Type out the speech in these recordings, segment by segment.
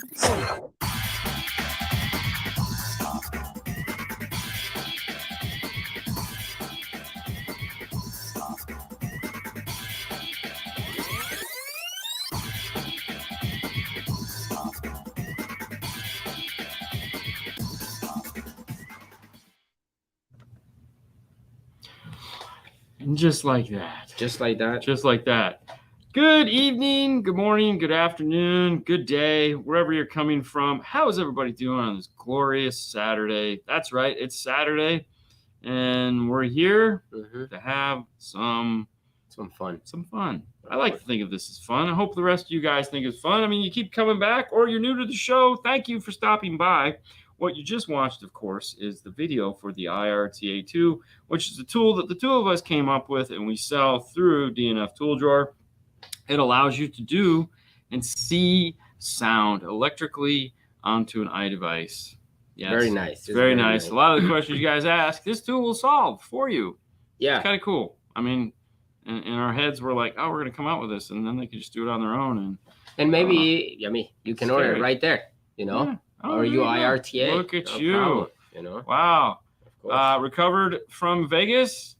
And just like that. Just like that. Just like that. Good evening, good morning, good afternoon, good day, wherever you're coming from. How is everybody doing on this glorious Saturday? That's right, it's Saturday, and we're here to have some fun. I like to think of this as fun. I hope the rest of you guys think it's fun. I mean, you keep coming back, or you're new to the show. Thank you for stopping by. What you just watched, of course, is the video for the IRTA2, which is a tool that the two of us came up with and we sell through DNF Tool Drawer. It allows you to do and see sound electrically onto an iDevice. Yes, very nice. It's very nice. A lot of the questions you guys ask, this tool will solve for you. Yeah. It's kind of cool. I mean, in our heads, we're like, oh, we're going to come out with this. And then they can just do it on their own. And maybe, you can order it right there, Yeah. Oh, or you IRTA. Look at you. Problem, Wow. Recovered from Vegas.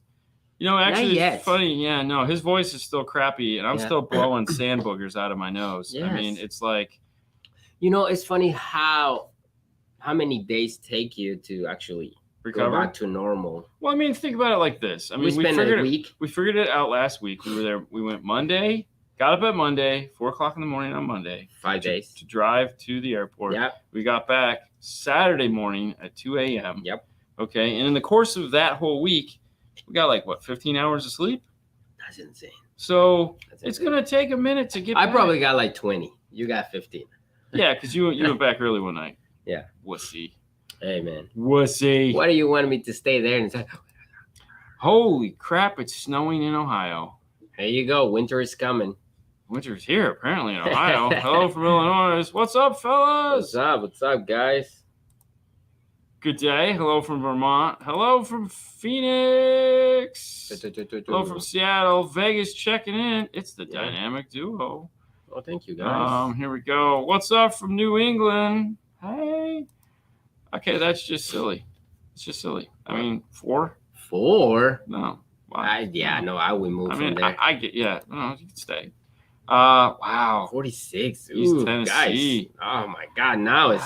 Actually, it's funny. Yeah, no, his voice is still crappy, and I'm still blowing sand boogers out of my nose. Yes. I mean, it's like... it's funny how many days take you to actually recover go back to normal. Well, I mean, think about it like this. I mean, we spent a week. We figured it out last week. We were there. We went Monday, got up at Monday, 4:00 in the morning on Monday. 5 days. To drive to the airport. Yep. We got back Saturday morning at 2 a.m. Yep. Okay, and in the course of that whole week, we got 15 hours of sleep? That's insane. So it's going to take a minute to get back. I probably got 20. You got 15. Yeah, because you went back early one night. Yeah. Wussy. Hey, man. Wussy. Why do you want me to stay there and say, holy crap, it's snowing in Ohio. There you go. Winter is coming. Winter's here, apparently, in Ohio. Hello from Illinois. What's up, fellas? What's up, guys? Good day. Hello from Vermont. Hello from Phoenix. Hello from Seattle. Vegas checking in. It's the dynamic duo. Oh, thank you, guys. Here we go. What's up from New England? Hey. Okay, that's just silly. It's just silly. I mean, 4? 4? No. Wow. I would move from there. I get, no, you can stay. Wow. 46. Ooh, Tennessee. Guys. Oh, my God. Now it's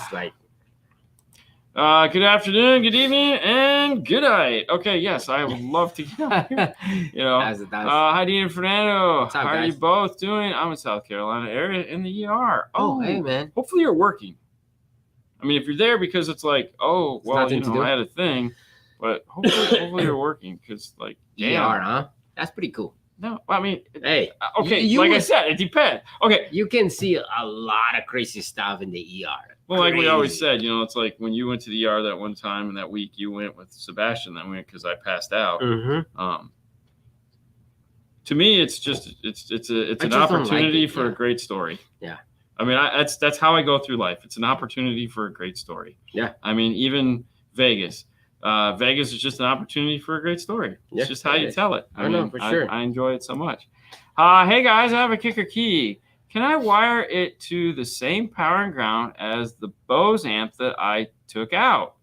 good afternoon, good evening, and good night. Okay, yes, I would love to get here. Hi, Dean and Fernando. What's up, How guys? are you both doing? I'm in South Carolina area in the ER. Oh, hey, man. Hopefully you're working. I mean, if you're there because it's like, oh, well, I had a thing, but hopefully you're working because, ER, huh? That's pretty cool. No, I mean, hey, okay, I said, it depends. Okay. You can see a lot of crazy stuff in the ER. Well, like we always said, it's like when you went to the ER that one time and that week you went with Sebastian that went because I passed out. Mm-hmm. To me, it's just it's an opportunity for a great story. Yeah. I mean, that's how I go through life. It's an opportunity for a great story. Yeah. I mean, even Vegas. Vegas is just an opportunity for a great story. It's just how you tell it. I know, for sure. I enjoy it so much. Hey, guys, I have a kicker key. Can I wire it to the same power and ground as the Bose amp that I took out?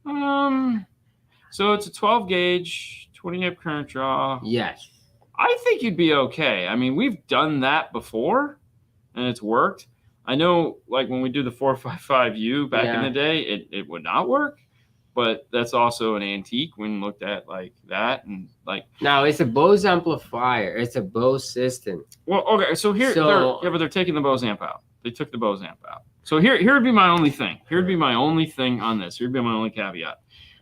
So it's a 12 gauge, 20 amp current draw. Yes. I think you'd be okay. I mean, we've done that before and it's worked. I know when we do the 455U back in the day, it would not work. But that's also an antique when looked at like that and Now it's a Bose amplifier. It's a Bose system. Well, okay, so but they're taking the Bose amp out. They took the Bose amp out. So here would be my only thing. Here'd be my only thing on this. Here'd be my only caveat.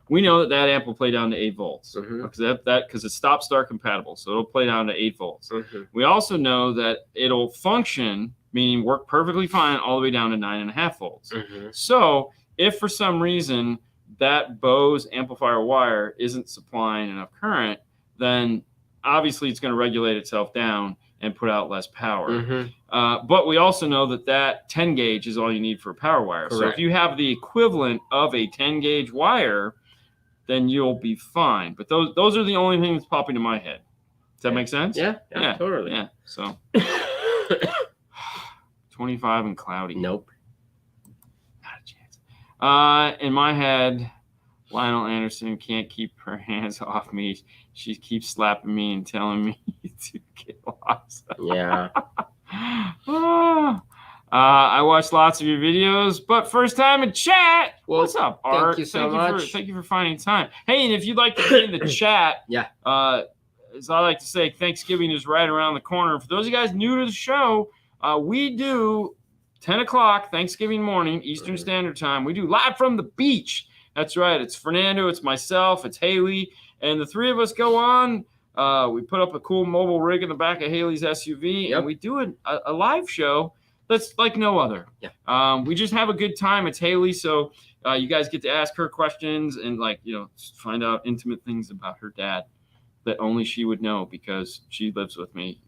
We know that amp will play down to 8 volts because it's stop-start compatible, so it'll play down to 8 volts. Mm-hmm. We also know that it'll function, meaning work perfectly fine, all the way down to 9.5 volts. Mm-hmm. So if for some reason that Bose amplifier wire isn't supplying enough current, then obviously it's going to regulate itself down and put out less power. Mm-hmm. But we also know that 10 gauge is all you need for a power wire. Correct. So if you have the equivalent of a 10 gauge wire, then you'll be fine. But those are the only things popping in my head. Does that make sense? Yeah, totally. Yeah. So 25 and cloudy. Nope. In my head, Lionel Anderson can't keep her hands off me. She keeps slapping me and telling me to get lost. Yeah. I watched lots of your videos, but first time in chat. Well, What's up, Art? thank you so much. Thank you for finding time. Hey, and if you'd like to be in the chat, Yeah. As I like to say, Thanksgiving is right around the corner. For those of you guys new to the show, we do 10 o'clock Thanksgiving morning, Eastern Standard Time. We do live from the beach. That's right. It's Fernando, it's myself, it's Haley, and the three of us go on. We put up a cool mobile rig in the back of Haley's SUV, and we do a live show that's like no other. Yeah. We just have a good time. It's Haley, so you guys get to ask her questions and find out intimate things about her dad that only she would know because she lives with me,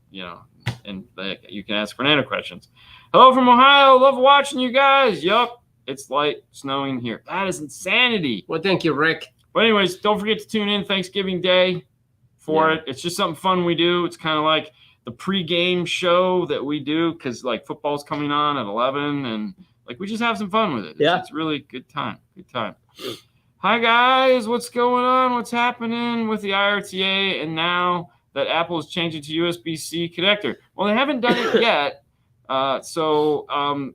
and you can ask Fernando questions. Hello from Ohio. Love watching you guys. Yup. It's light snowing here. That is insanity. Well, thank you, Rick. But anyways, don't forget to tune in Thanksgiving Day for it. It's just something fun we do. It's kind of like the pregame show that we do because football's coming on at 11 and we just have some fun with it. It's really good time. Good time. Hi guys, what's going on? What's happening with the IRTA and now that Apple is changing to USB-C connector? Well, they haven't done it yet. So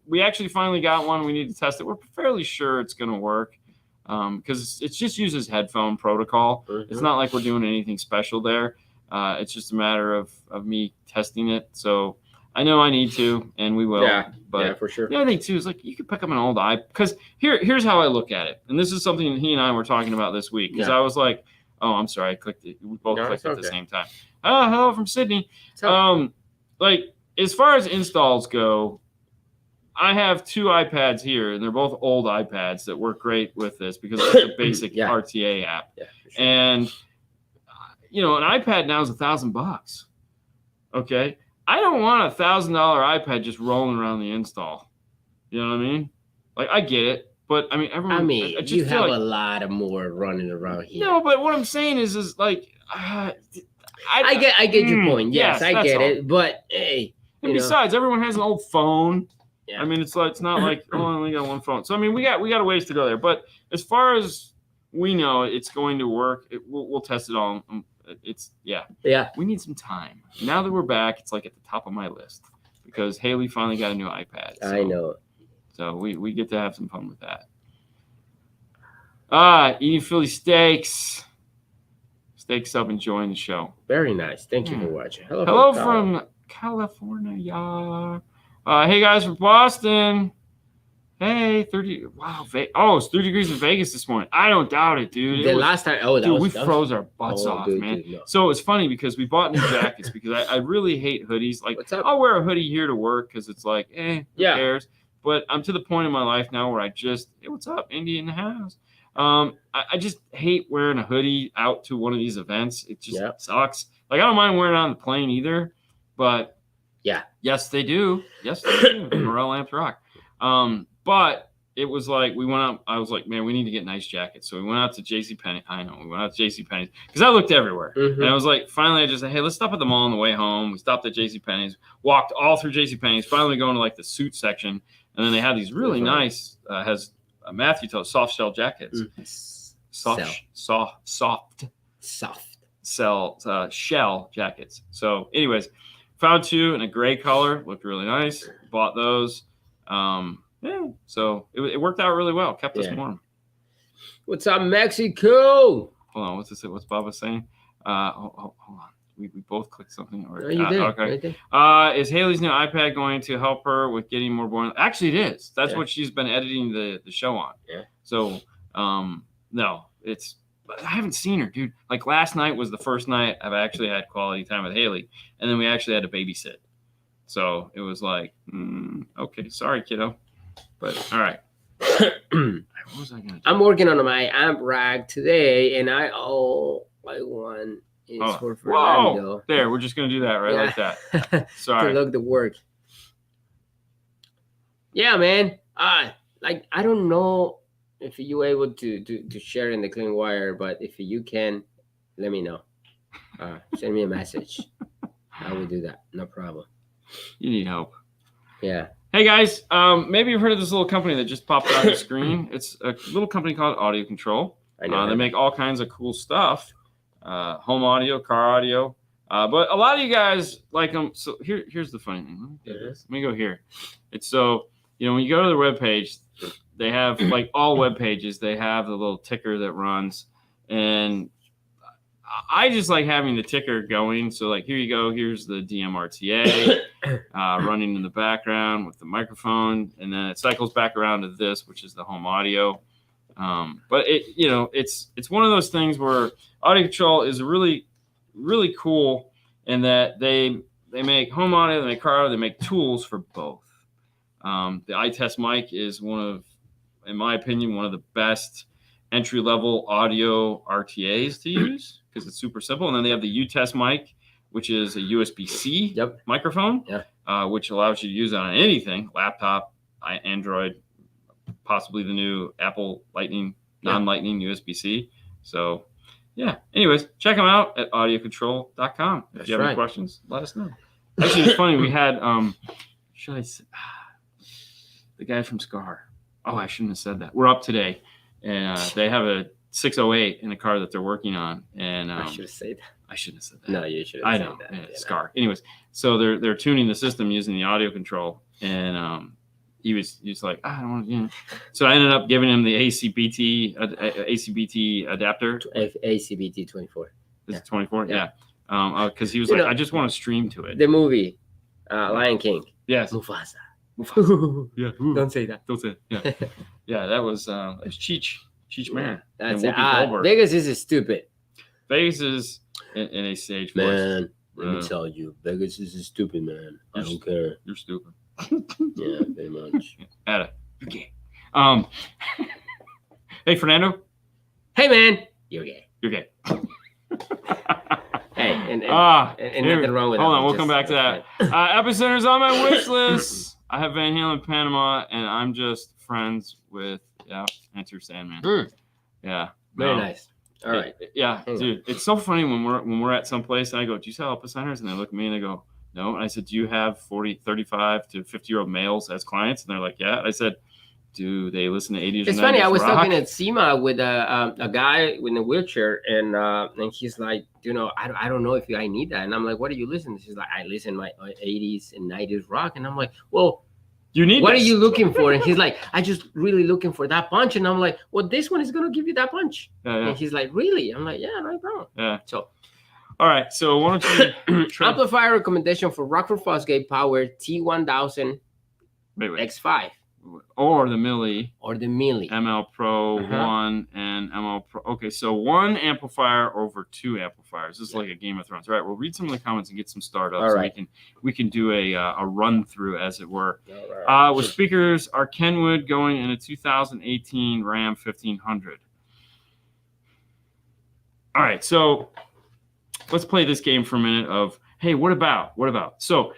we actually finally got one. We need to test it. We're fairly sure it's going to work because it just uses headphone protocol. It's not like we're doing anything special there. It's just a matter of me testing it. So I know I need to, and we will. But for sure. The other thing too is you could pick up an old iPad because here's how I look at it, and this is something he and I were talking about this week because I was like, oh, I'm sorry, I clicked it. We both clicked at the same time. Oh, hello from Sydney. As far as installs go, I have 2 iPads here, and they're both old iPads that work great with this because it's a basic RTA app. Yeah, for sure. And an iPad now is $1,000. Okay. I don't want a $1,000 iPad just rolling around the install. You know what I mean? I get it, but I mean, everyone. I mean, you have a lot of more running around here. No, but what I'm saying is I get your point. Yes, I get it. But hey, and besides, everyone has an old phone. Yeah. I mean, it's not like I only got one phone. So I mean, we got a ways to go there. But as far as we know, it's going to work. We'll test it all. We need some time. Now that we're back, it's at the top of my list because Haley finally got a new iPad. So, I know. So we get to have some fun with that. Eating Philly steaks. Steaks up, enjoying the show. Very nice. Thank you for watching. Hello from California. Hey guys from Boston. Hey, 30. Wow. It's 30 degrees in Vegas this morning. I don't doubt it, dude. Last time. We froze our butts off, man. Dude, no. So it's funny because we bought new jackets because I really hate hoodies. I'll wear a hoodie here to work because it's who cares? But I'm to the point in my life now where I just, hey, what's up, Indy in the house? I just hate wearing a hoodie out to one of these events. It just sucks. I don't mind wearing it on the plane either, but yes, they do. Yes, they do. Morel Lamps rock. But it was we went out. I was like, man, we need to get nice jackets. So we went out to JCPenney. I know. We went out to JCPenney's because I looked everywhere. And I was like, finally, I just said, hey, let's stop at the mall on the way home. We stopped at JCPenney's, walked all through JCPenney's, finally going to the suit section. And then they had these really nice, has Matthew told soft shell jackets. Soft shell jackets. So anyways, found 2 in a gray color. Looked really nice. Bought those. So it worked out really well. Kept us warm. What's up, Mexico? Hold on. What's this? What's Baba saying? Hold on. We both clicked something. You did. Okay. Is Haley's new iPad going to help her with getting more boring? Actually, it is. That's what she's been editing the show on. Yeah. So, no, it's. I haven't seen her, dude. Last night was the first night I've actually had quality time with Haley, and then we actually had to babysit. So it was okay, sorry, kiddo. But all right. What was I gonna do? I'm working on my amp rack today, and one is for Fernando. Whoa! There, we're just gonna do that like that. Sorry. To look the work. Yeah, man. I don't know if you able to share in the clean wire, but if you can, let me know. Send me a message. I will do that. No problem. You need help. Yeah. Hey guys, maybe you've heard of this little company that just popped out on the screen. It's a little company called Audio Control. I know. They make all kinds of cool stuff, home audio, car audio. But a lot of you guys like them. So here's the funny thing. Let me go here. It's so, when you go to their webpage, they have, like all web pages, they have the little ticker that runs. And I just like having the ticker going. So like, here you go. Here's the DMRTA running in the background with the microphone. And then it cycles back around to this, which is the home audio. But it's one of those things where Audio Control is really, really cool in that they make home audio, they make car audio, they make tools for both. The iTest mic is in my opinion, one of the best entry-level audio RTAs to use because it's super simple. And then they have the U-Test mic, which is a USB-C microphone, which allows you to use it on anything, laptop, Android, possibly the new Apple Lightning, non-Lightning USB-C. So, yeah. Anyways, check them out at audiocontrol.com. If you have any questions, let us know. Actually, it's funny. We had, should I say, the guy from Scar. Oh, I shouldn't have said that. We're up today, and they have a 608 in the car that they're working on. And I should have said that. I shouldn't have said that. No, you should have said that. Yeah, Scar. Anyways, so they're tuning the system using the audio control, and he was like, I don't want to. So I ended up giving him the ACBT adapter. ACBT 24. Is it 24? Yeah. Because he was like, I just want to stream to it. The movie, Lion King. Yes. Mufasa. Yeah. Don't say that. Don't say it. Yeah. Yeah. That was it's Cheech Man. That's it. Vegas is stupid. Vegas is in a stage voice. Man, let me tell you, Vegas is stupid, man. I don't care. You're stupid. Yeah, very much. Ada, you're gay. Hey, Fernando. Hey, man. You're gay. You're gay. Hey, and nothing wrong with that. Hold on, we'll come back to that. Epicenter's on my wish list. I have Van Halen Panama, and I'm just friends with, Enter Sandman. Yeah. Very nice. All right. Dude, it's so funny when we're at some place, and I go, do you sell Epicenters? And they look at me, and they go, no. And I said, do you have 40, 35 to 50-year-old males as clients? And they're like, yeah. I said, do they listen to 80s? It's funny. I was talking at SEMA with a guy in a wheelchair, and he's like, I don't know if I need that. And I'm like, what do you listen to? He's like, I listen to my 80s and 90s rock. And I'm like, well, what are you looking for? And he's like, I just really looking for that punch. And I'm like, well, this one is gonna give you that punch. And he's like, really? I'm like, yeah, no problem. Yeah. So, all right. So why don't you amplifier recommendation for Rockford Fosgate Power T1000 X5 or the Milli ML Pro 1 and ML Pro. Okay, so one amplifier over two amplifiers. This is like a Game of Thrones. All right, we'll read some of the comments and get some startups. Right. So we can do a run through, as it were. Right. With speakers, are Kenwood going in a 2018 Ram 1500? All right, so let's play this game for a minute of, hey, what about? So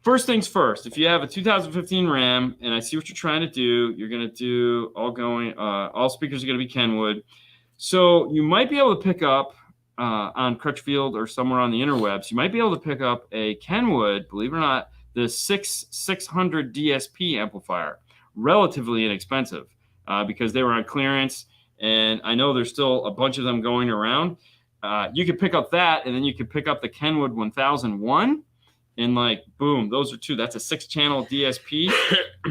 first things first, if you have a 2015 Ram, and I see what you're trying to do, you're going to do all speakers are going to be Kenwood. So you might be able to pick up on Crutchfield or somewhere on the interwebs, you might be able to pick up a Kenwood, believe it or not, the 600 DSP amplifier, relatively inexpensive because they were on clearance. And I know there's still a bunch of them going around. You could pick up that, and then you could pick up the Kenwood 1001. And like, boom, those are two. That's a 6-channel DSP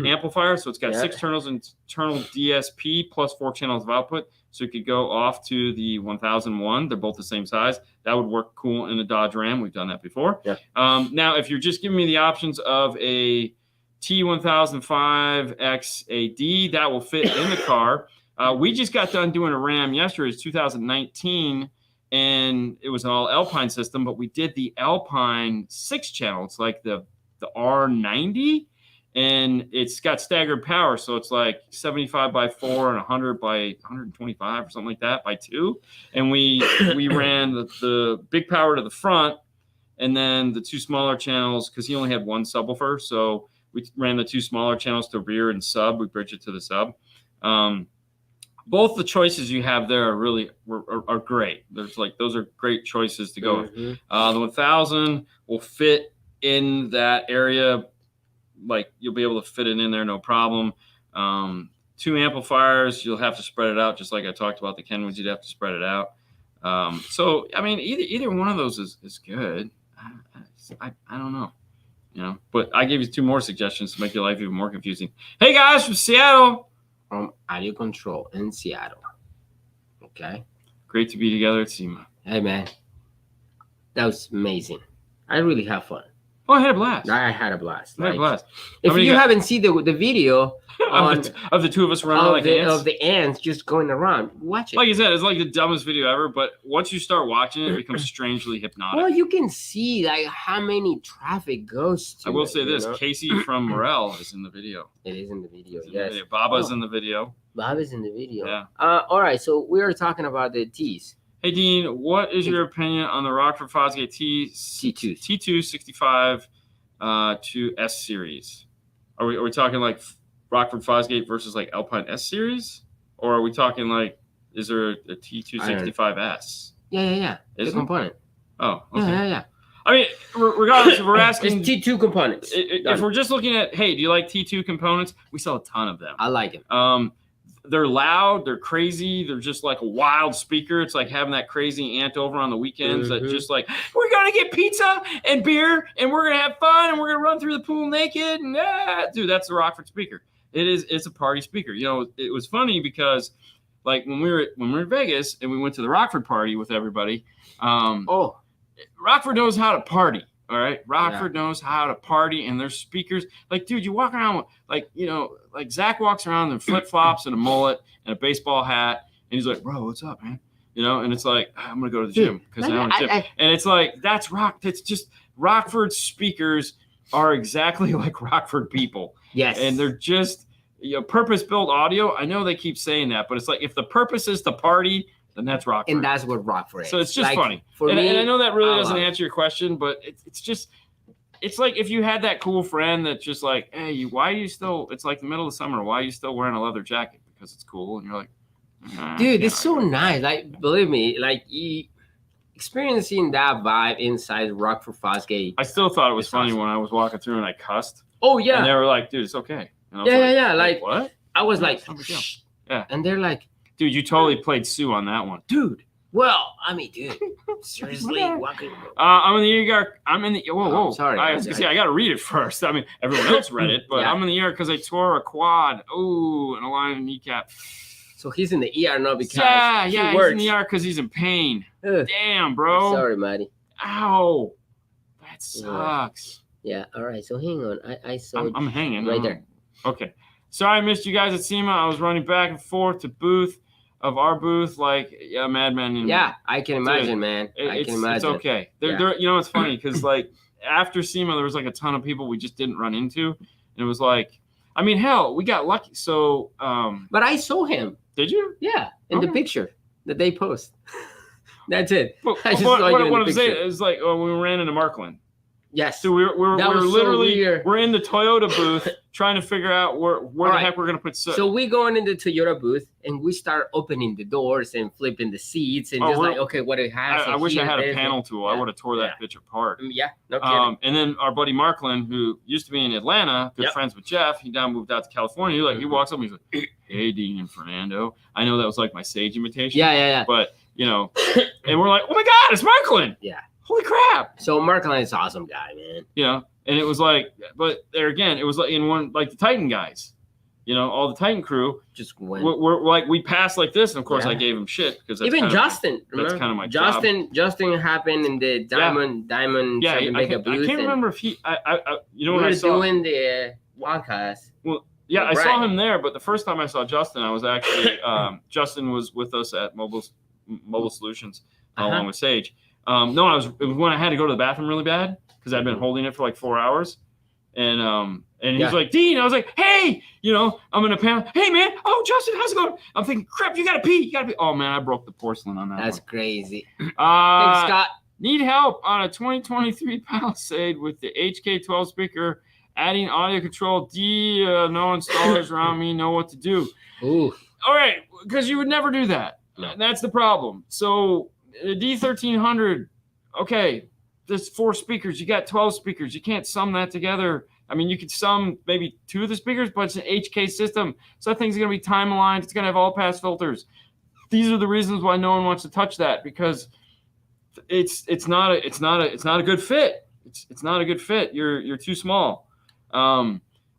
amplifier. So it's got 6 channels internal DSP plus 4 channels of output. So you could go off to the 1001. They're both the same size. That would work cool in a Dodge Ram. We've done that before. Yeah. Now, if you're just giving me the options of a T1005XAD, that will fit in the car. We just got done doing a Ram yesterday. It's 2019. And it was an all Alpine system, but we did the Alpine 6-channel. It's like the R90, and it's got staggered power. So it's like 75 by 4 and 100 by 125 or something like that by 2. And we ran the big power to the front, and then the 2 smaller channels, because he only had 1 subwoofer. So we ran the 2 smaller channels to rear and sub. We bridged it to the sub. Both the choices you have there are great. Those are great choices to go with. The 1000 will fit in that area like you'll be able to fit it in there no problem. 2 amplifiers, you'll have to spread it out, just like I talked about the Kenwoods. You'd have to spread it out. So I mean, either one of those is good. I don't know, you know. But I gave you 2 more suggestions to make your life even more confusing. Hey guys from Seattle, from Audio Control in Seattle. Okay. Great to be together at SEMA. Hey man, that was amazing. I really had fun. Oh, I had a blast. I had a blast. I had a blast. If you haven't seen the video of the 2 of us running like ants, of the ants just going around, watch it. Like you said, it's like the dumbest video ever. But once you start watching it, it becomes strangely hypnotic. Well, you can see like how many traffic goes to. I will say this: Casey from Morel is in the video. It is in the video. Yes. Yes. Baba's in the video. Baba's in the video. Yeah. All right. So we are talking about the T's. Hey Dean, what is your opinion on the Rockford Fosgate T2 65 to S series? Are we talking like Rockford Fosgate versus like Alpine S series, or are we talking like is there a T265S? Yeah. Is the component? Oh, okay. Yeah. I mean, regardless, if we're asking it's T2 components. If we're just looking at, hey, do you like T2 components? We sell a ton of them. I like it. They're loud, they're crazy, they're just like a wild speaker. It's like having that crazy aunt over on the weekends that just like, we're gonna get pizza and beer and we're gonna have fun and we're gonna run through the pool naked and dude, that's the Rockford speaker. It's a party speaker. You know, it was funny because like when we were in Vegas and we went to the Rockford party with everybody, Rockford knows how to party. All right. Rockford knows how to party, and their speakers, like, dude, you walk around with, like, you know, like Zach walks around in flip flops and a mullet and a baseball hat, and he's like, bro, what's up, man? You know, and it's like, I'm gonna go to the gym because I want to gym. And it's like that's just Rockford speakers are exactly like Rockford people. Yes. And they're just, you know, purpose-built audio. I know they keep saying that, but it's like if the purpose is to party, then that's Rockford. And that's what Rockford is. So it's just like, funny. And I know that really doesn't answer your question, but it's just, it's like if you had that cool friend that's just like, hey, why are you still, it's like the middle of summer, why are you still wearing a leather jacket? Because it's cool. And you're like, dude, it's so nice. Like, believe me, like experiencing that vibe inside Rockford Fosgate. I still thought it was funny when I was walking through and I cussed. Oh, yeah. And they were like, dude, it's okay. And I was yeah. Like, what? I was like, yeah. And they're like, dude, you totally played Sue on that one. Dude. Well, I mean, dude, seriously, walking. I'm in the ER. I'm in the. Whoa. Sorry. I was gonna say I got to read it first. I mean, everyone else read it, but I'm in the ER because I tore a quad. Oh, and a line of kneecap. So he's in the ER now because he's in the ER because he's in pain. Ugh. Damn, bro. Sorry, Matty. Ow, that sucks. Yeah. All right. So hang on. I saw. I'm hanging right there. Okay. Sorry, I missed you guys at SEMA. I was running back and forth to booth. Of our booth, like madman. Yeah, I can imagine, man. I can imagine. It's okay. They're you know, it's funny because like after SEMA, there was like a ton of people we just didn't run into, and it was like, I mean, hell, we got lucky. So, but I saw him. Did you? Yeah, in the picture that they post. That's it. But, what I'm saying is like when we ran into Markland. Yes. So we're literally we're in the Toyota booth trying to figure out where the heck we're gonna put. So we go in the Toyota booth and we start opening the doors and flipping the seats and just like, okay, what it has. I wish I had a panel tool. I would have tore that bitch apart. Yeah, no kidding. And then our buddy Markland, who used to be in Atlanta, good friends with Jeff, he now moved out to California. He walks up and he's like, "Hey, Dean and Fernando." I know that was like my sage imitation. Yeah. But you know, and we're like, "Oh my God, it's Markland!" Yeah. Holy crap! So Markland is an awesome guy, man. You know, and it was like, but there again, it was like in one like the Titan guys, you know, all the Titan crew just went. We're like we passed like this, and of course I gave him shit because even Justin. That's kind of my Justin. Justin happened in the diamond. Yeah, I can't remember if he. You know, when I saw doing the podcast. Well, yeah, I saw him there, but the first time I saw Justin, I was actually Justin was with us at Mobile Solutions along with Sage. No, it was when I had to go to the bathroom really bad because I'd been holding it for like 4 hours. And he's like, Dean, I was like, hey, you know, I'm in a panel. Hey, man. Oh, Justin, how's it going? I'm thinking, crap, you got to pee. Oh, man, I broke the porcelain on that That's one. crazy. Thanks, Scott. Need help on a 2023 Palisade with the HK12 speaker, adding audio control. No installers around me know what to do. Ooh. All right, because you would never do that. No. That's the problem. So the D1300, okay, there's 4 speakers. You got 12 speakers. You can't sum that together I mean, you could sum maybe 2 of the speakers, but it's an HK system. So that thing's going to be time aligned. It's going to have all pass filters. These are the reasons why no one wants to touch that, because it's not a good fit. It's not a good fit. You're too small.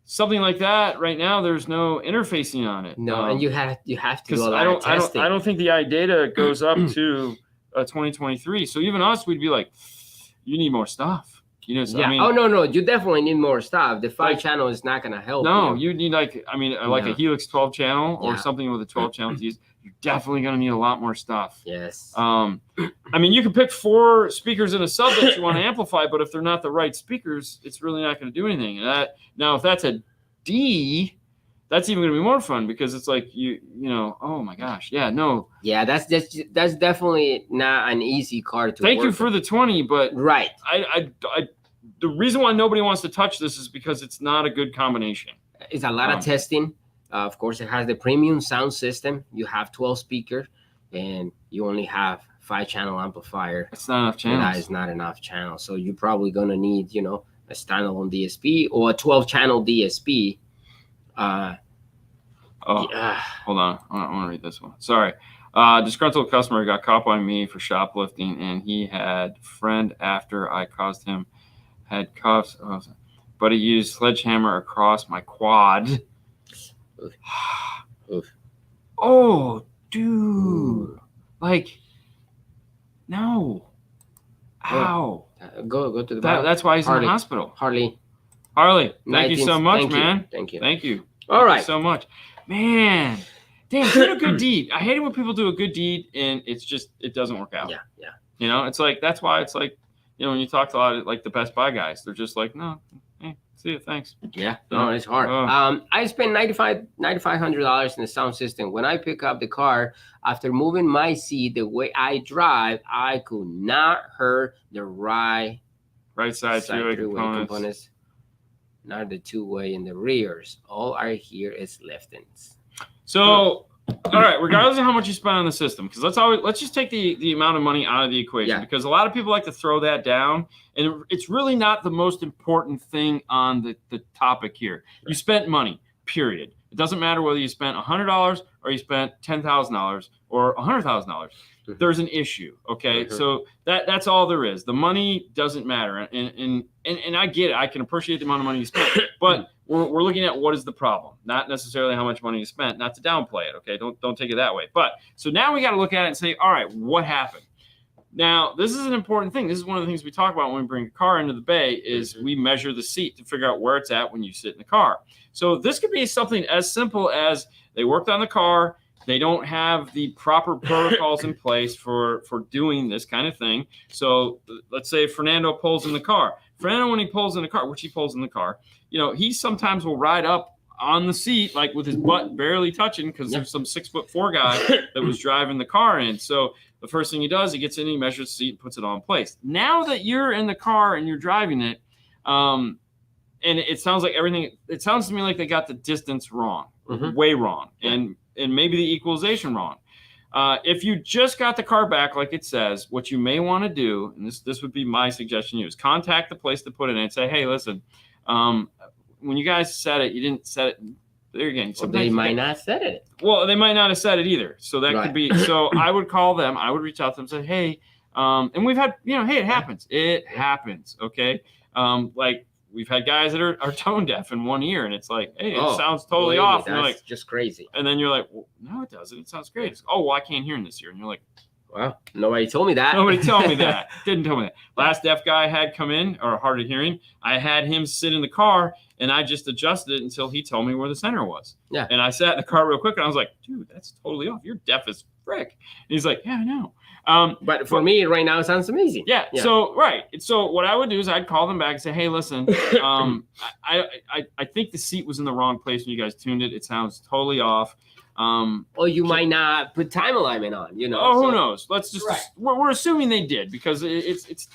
Something like that right now, there's no interfacing on it. No, and you have to do a lot of testing. I don't think the iData goes up to 2023. So even us, we'd be like, you need more stuff. You know, so, yeah. I mean, oh no, you definitely need more stuff. The 5-channel is not gonna help. No, you need like a Helix 12 channel or something with a 12 channel to use. You're definitely gonna need a lot more stuff. Yes. I mean, you can pick 4 speakers in a sub that you want to amplify, but if they're not the right speakers, it's really not going to do anything. And now, if that's a D, that's even going to be more fun, because it's like you know, oh my gosh, yeah, no, yeah, that's definitely not an easy card to. Thank you for the 20, but right. I the reason why nobody wants to touch this is because it's not a good combination. It's a lot of testing. Of course, it has the premium sound system. You have 12 speakers, and you only have 5-channel amplifier. It's not enough channels. That is not enough channels. So you're probably gonna need, you know, a standalone DSP or a 12-channel DSP. Hold on. I want to read this one. Sorry. Disgruntled customer got caught by me for shoplifting, and he had friend after I caused him had cuffs, but he used sledgehammer across my quad. Oof. Oh, dude. Like, no. Ow. Go to the that's why he's in the hospital. Harley, thank you so much, man. Thank you. All right. Thank you so much. Man. Damn, did a good deed. I hate it when people do a good deed and it doesn't work out. Yeah. You know, it's like, that's why it's like, you know, when you talk to a lot of like the Best Buy guys, they're just like, no, hey, see you, thanks. Yeah, no, it's hard. I spent $9,500 in the sound system. When I pick up the car, after moving my seat the way I drive, I could not hear the right side three-way components. Not the 2-way in the rears. All I hear is liftings. So, all right, regardless of how much you spend on the system, because let's just take the amount of money out of the equation, because a lot of people like to throw that down, and it's really not the most important thing on the topic here. Right. You spent money, period. It doesn't matter whether you spent $100 or you spent $10,000 or $100,000. There's an issue, okay? So that's all there is. The money doesn't matter, and I get it. I can appreciate the amount of money you spent, but we're looking at what is the problem, not necessarily how much money you spent. Not to downplay it, okay? Don't take it that way. But so now we got to look at it and say, all right, what happened? Now, this is an important thing. This is one of the things we talk about when we bring a car into the bay is we measure the seat to figure out where it's at when you sit in the car. So this could be something as simple as they worked on the car. They don't have the proper protocols in place for doing this kind of thing. So let's say Fernando pulls in the car. Fernando, when he pulls in the car, which he pulls in the car, you know, he sometimes will ride up on the seat, like with his butt barely touching, because there's some 6'4" guy that was driving the car in. So the first thing he does, he gets in, he measures the seat, and puts it all in place. Now that you're in the car and you're driving it, and it sounds like everything, it sounds to me like they got the distance wrong, way wrong, and maybe the equalization wrong. If you just got the car back, like it says, what you may want to do, and this would be my suggestion to you, is contact the place to put it in and say, hey, listen, when you guys set it, you didn't set it. There again, they might not set it. Well, they might not have said it either. So that could be. So I would call them. I would reach out to them and say, hey, and we've had, you know, hey, it happens. It happens. Okay. Like we've had guys that are tone deaf in one ear, and it's like, hey, it sounds totally off. And you're like, just crazy. And then you're like, well, no, it doesn't. It sounds great. It's, oh, well, I can't hear in this ear. And you're like, well, nobody told me that. Nobody told me that. Didn't tell me that. Last deaf guy I had come in, or hard of hearing, I had him sit in the car, and I just adjusted it until he told me where the center was. Yeah. And I sat in the car real quick, and I was like, dude, that's totally off. You're deaf as frick. And he's like, yeah, I know. But for me right now, it sounds amazing. Yeah. So, right. So what I would do is I'd call them back and say, hey, listen, I think the seat was in the wrong place when you guys tuned it. It sounds totally off. Or you might not put time alignment on, you know. Oh, who knows? Let's just we're assuming they did, because it's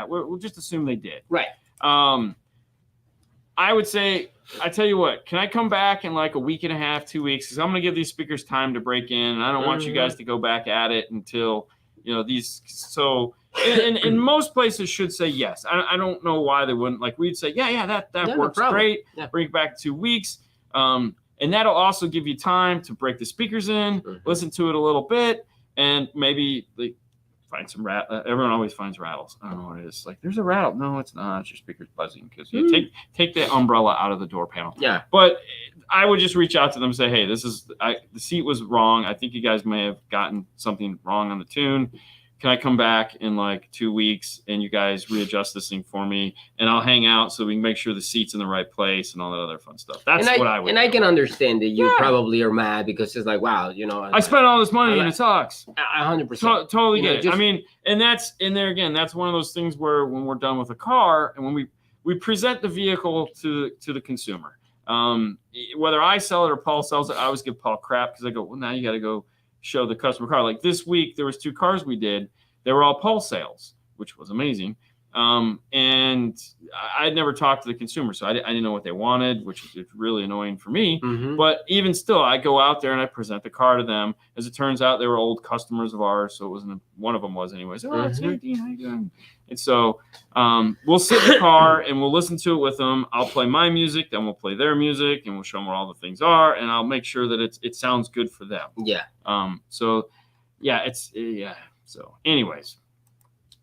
we'll just assume they did. Right. I would say, I tell you what, can I come back in like a week and a half, 2 weeks? Because I'm going to give these speakers time to break in, and I don't want you guys to go back at it until You know, these. So, and most places should say yes. I don't know why they wouldn't. Like we'd say, yeah, that Yeah, no works problem. great. Yeah. Bring it back in 2 weeks. And that'll also give you time to break the speakers in, listen to it a little bit, and maybe like find some everyone always finds rattles. I don't know what it is. Like there's a rattle. No, it's not. It's your speakers buzzing because you take the umbrella out of the door panel. Yeah. But I would just reach out to them and say, hey, the seat was wrong. I think you guys may have gotten something wrong on the tune. Can I come back in like 2 weeks and you guys readjust this thing for me, and I'll hang out so we can make sure the seat's in the right place and all that other fun stuff. That's what I would. And I can understand that you probably are mad because it's like, wow, you know, I spent all this money and it sucks. 100%. Totally get it. I mean, and that's in there again. That's one of those things where when we're done with a car and when we present the vehicle to the consumer, whether I sell it or Paul sells it, I always give Paul crap because I go, well, now you got to go show the customer car. Like this week, there was 2 cars we did. They were all Paul sales, which was amazing. And I'd never talked to the consumer, so I didn't know what they wanted, which is really annoying for me. But even still, I go out there and I present the car to them. As it turns out, they were old customers of ours, so it wasn't one of them was anyways. Oh, it's Dean, how you doing? And so we'll sit in the car and we'll listen to it with them. I'll play my music, then we'll play their music, and we'll show them where all the things are, and I'll make sure that it sounds good for them. Yeah. So So, anyways.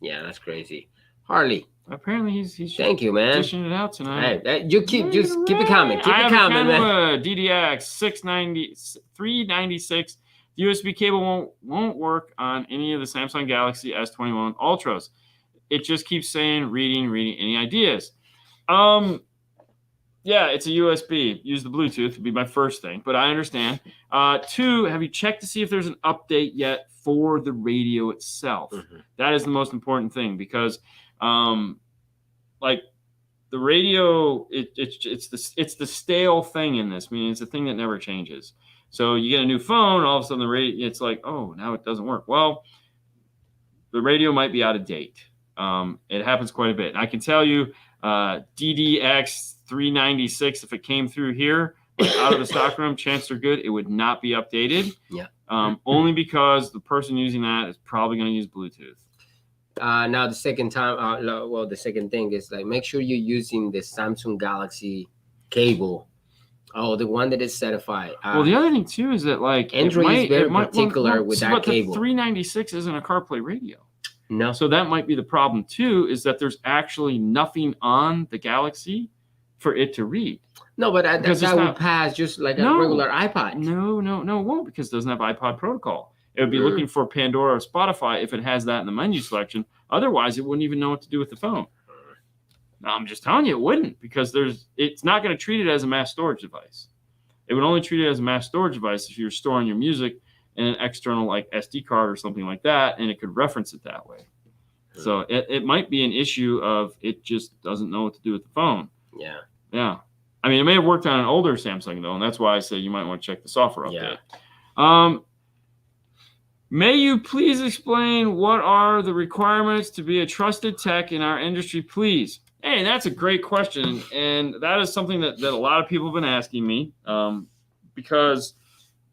Yeah, that's crazy. Harley. Apparently, he's thank you, man. Dishing it out tonight. Hey, you keep it coming. Keep it coming, man. DDX 396. The USB cable won't work on any of the Samsung Galaxy S21 Ultras. It just keeps saying reading. Any ideas? Yeah, it's a USB. Use the Bluetooth would be my first thing, but I understand. 2, have you checked to see if there's an update yet for the radio itself? That is the most important thing because, like the radio, it's the stale thing in this. I mean, it's a thing that never changes. So you get a new phone, all of a sudden the radio, it's like, oh, now it doesn't work. Well, the radio might be out of date. It happens quite a bit. And I can tell you, DDX 396, if it came through here, like out of the stock room, chances are good it would not be updated. Yeah. Only because the person using that is probably going to use Bluetooth. Now the second thing is like make sure you're using the Samsung Galaxy cable. Oh, the one that is certified. Well, the other thing too is that like Android is very particular with that cable. The 396 isn't a CarPlay radio. No. So that might be the problem too, is that there's actually nothing on the Galaxy for it to read. No, but that would pass just like a regular iPod. No, it won't because it doesn't have iPod protocol. It would be looking for Pandora or Spotify if it has that in the menu selection. Otherwise, it wouldn't even know what to do with the phone. No, I'm just telling you it wouldn't because it's not going to treat it as a mass storage device. It would only treat it as a mass storage device if you're storing your music in an external like SD card or something like that, and it could reference it that way. So it might be an issue of it just doesn't know what to do with the phone. Yeah. Yeah. I mean, it may have worked on an older Samsung, though, and that's why I say you might want to check the software update. Yeah. May you please explain what are the requirements to be a trusted tech in our industry, please? Hey, that's a great question, and that is something that a lot of people have been asking me because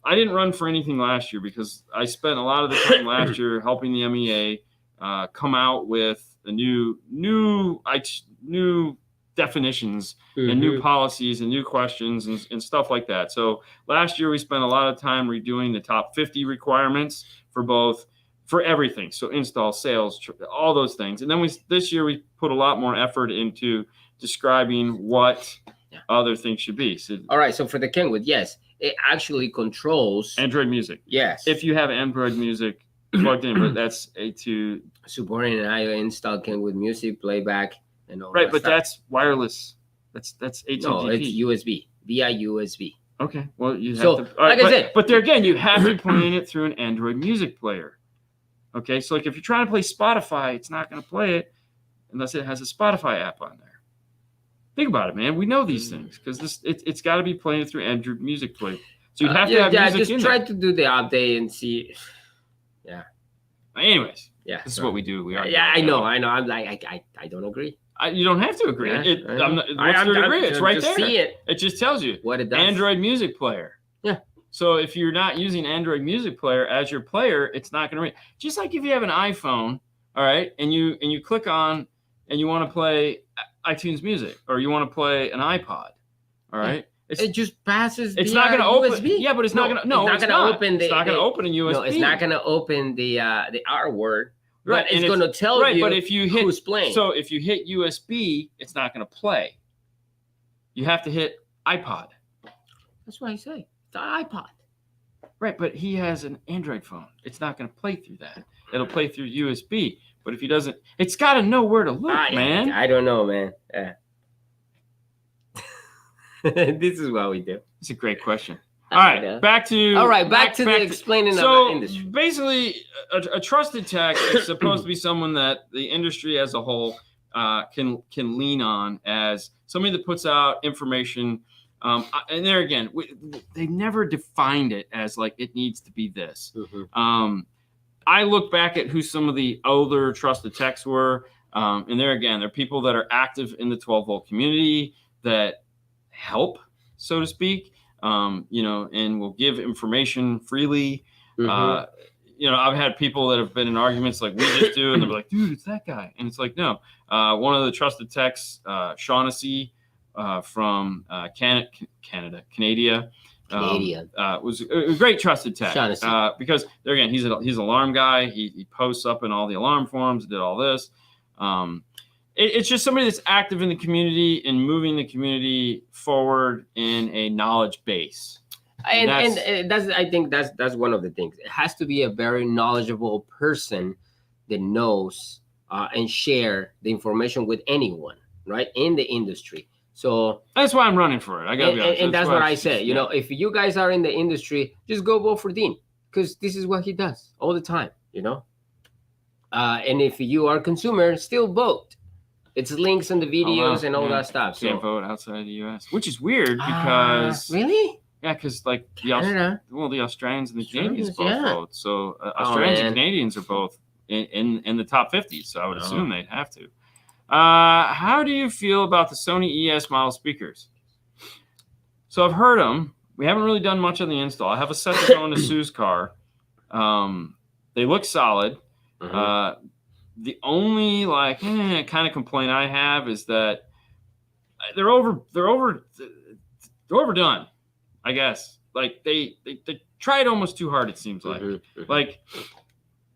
I didn't run for anything last year because I spent a lot of the time last year helping the MEA come out with the new definitions and new policies and new questions and stuff like that. So last year we spent a lot of time redoing the top 50 requirements for everything. So install, sales, all those things. And then this year we put a lot more effort into describing what other things should be. So, all right. So for the Kenwood, yes, it actually controls Android Music. Yes. If you have Android Music plugged in, but that's A2. Supporting an IO install Kenwood Music playback and all right, that but stuff. that's wireless. That's HTTP. No, it's USB via USB. Okay, well you have so, to. Right, I said, but there again, you have to be playing it through an Android Music player. Okay, so like if you're trying to play Spotify, it's not going to play it unless it has a Spotify app on there. Think about it, man. We know these things because it's got to be playing through Android Music player. So you'd have to have music just in try there. to do the update and see. Yeah. Anyways, yeah, this is what we do. We are. Yeah, I know. I'm like I don't agree. You don't have to agree. Yeah, What's there to agree? It's right there. See it. It just tells you what it does. Android Music player. Yeah. So if you're not using Android Music Player as your player, it's not going to read. Just like if you have an iPhone, all right, and you click on and you want to play iTunes Music or you want to play an iPod, all right. It just passes. It's not going to open. USB. Yeah, but it's not going to. No, it's not going to open. It's not going to open a USB. No, it's not going to open the R word. Right, but it's going to tell you. But if you hit who's playing. So if you hit USB, it's not going to play. You have to hit iPod. That's what I say. It's an iPod. Right, but he has an Android phone. It's not going to play through that. It'll play through USB. But if he doesn't, it's got to know where to look, man. I don't know, man. This is what we do. It's a great question. All right, back to the explaining of the industry. So basically, a trusted tech is supposed to be someone that the industry as a whole can lean on as somebody that puts out information. And there again, they never defined it as like it needs to be this. Mm-hmm. I look back at who some of the older trusted techs were, and there again, they're people that are active in the 12-volt community that help, so to speak. And will give information freely. Mm-hmm. I've had people that have been in arguments like we just do, and they'll be like, dude, it's that guy. And it's like, no. One of the trusted techs, Shaughnessy from Canada, was a great trusted tech. Because there again, he's an alarm guy. He posts up in all the alarm forums, did all this. It's just somebody that's active in the community and moving the community forward in a knowledge base. And I think that's one of the things. It has to be a very knowledgeable person that knows and share the information with anyone, right, in the industry. So that's why I'm running for it. I gotta be honest. And that's what I say. If you guys are in the industry, just go vote for Dean because this is what he does all the time. And if you are a consumer, still vote. It's links in the videos and all that stuff. Can't vote outside of the U.S., which is weird because really, yeah, because like the Australians and the Canadians both vote. So Australians and Canadians are both in the top 50. So I would assume they'd have to. How do you feel about the Sony ES model speakers? So I've heard them. We haven't really done much on the install. I have a set that's going to Sue's car. They look solid. Mm-hmm. The only kind of complaint I have is that they're overdone, I guess. Like they tried almost too hard, it seems like. Mm-hmm. Like,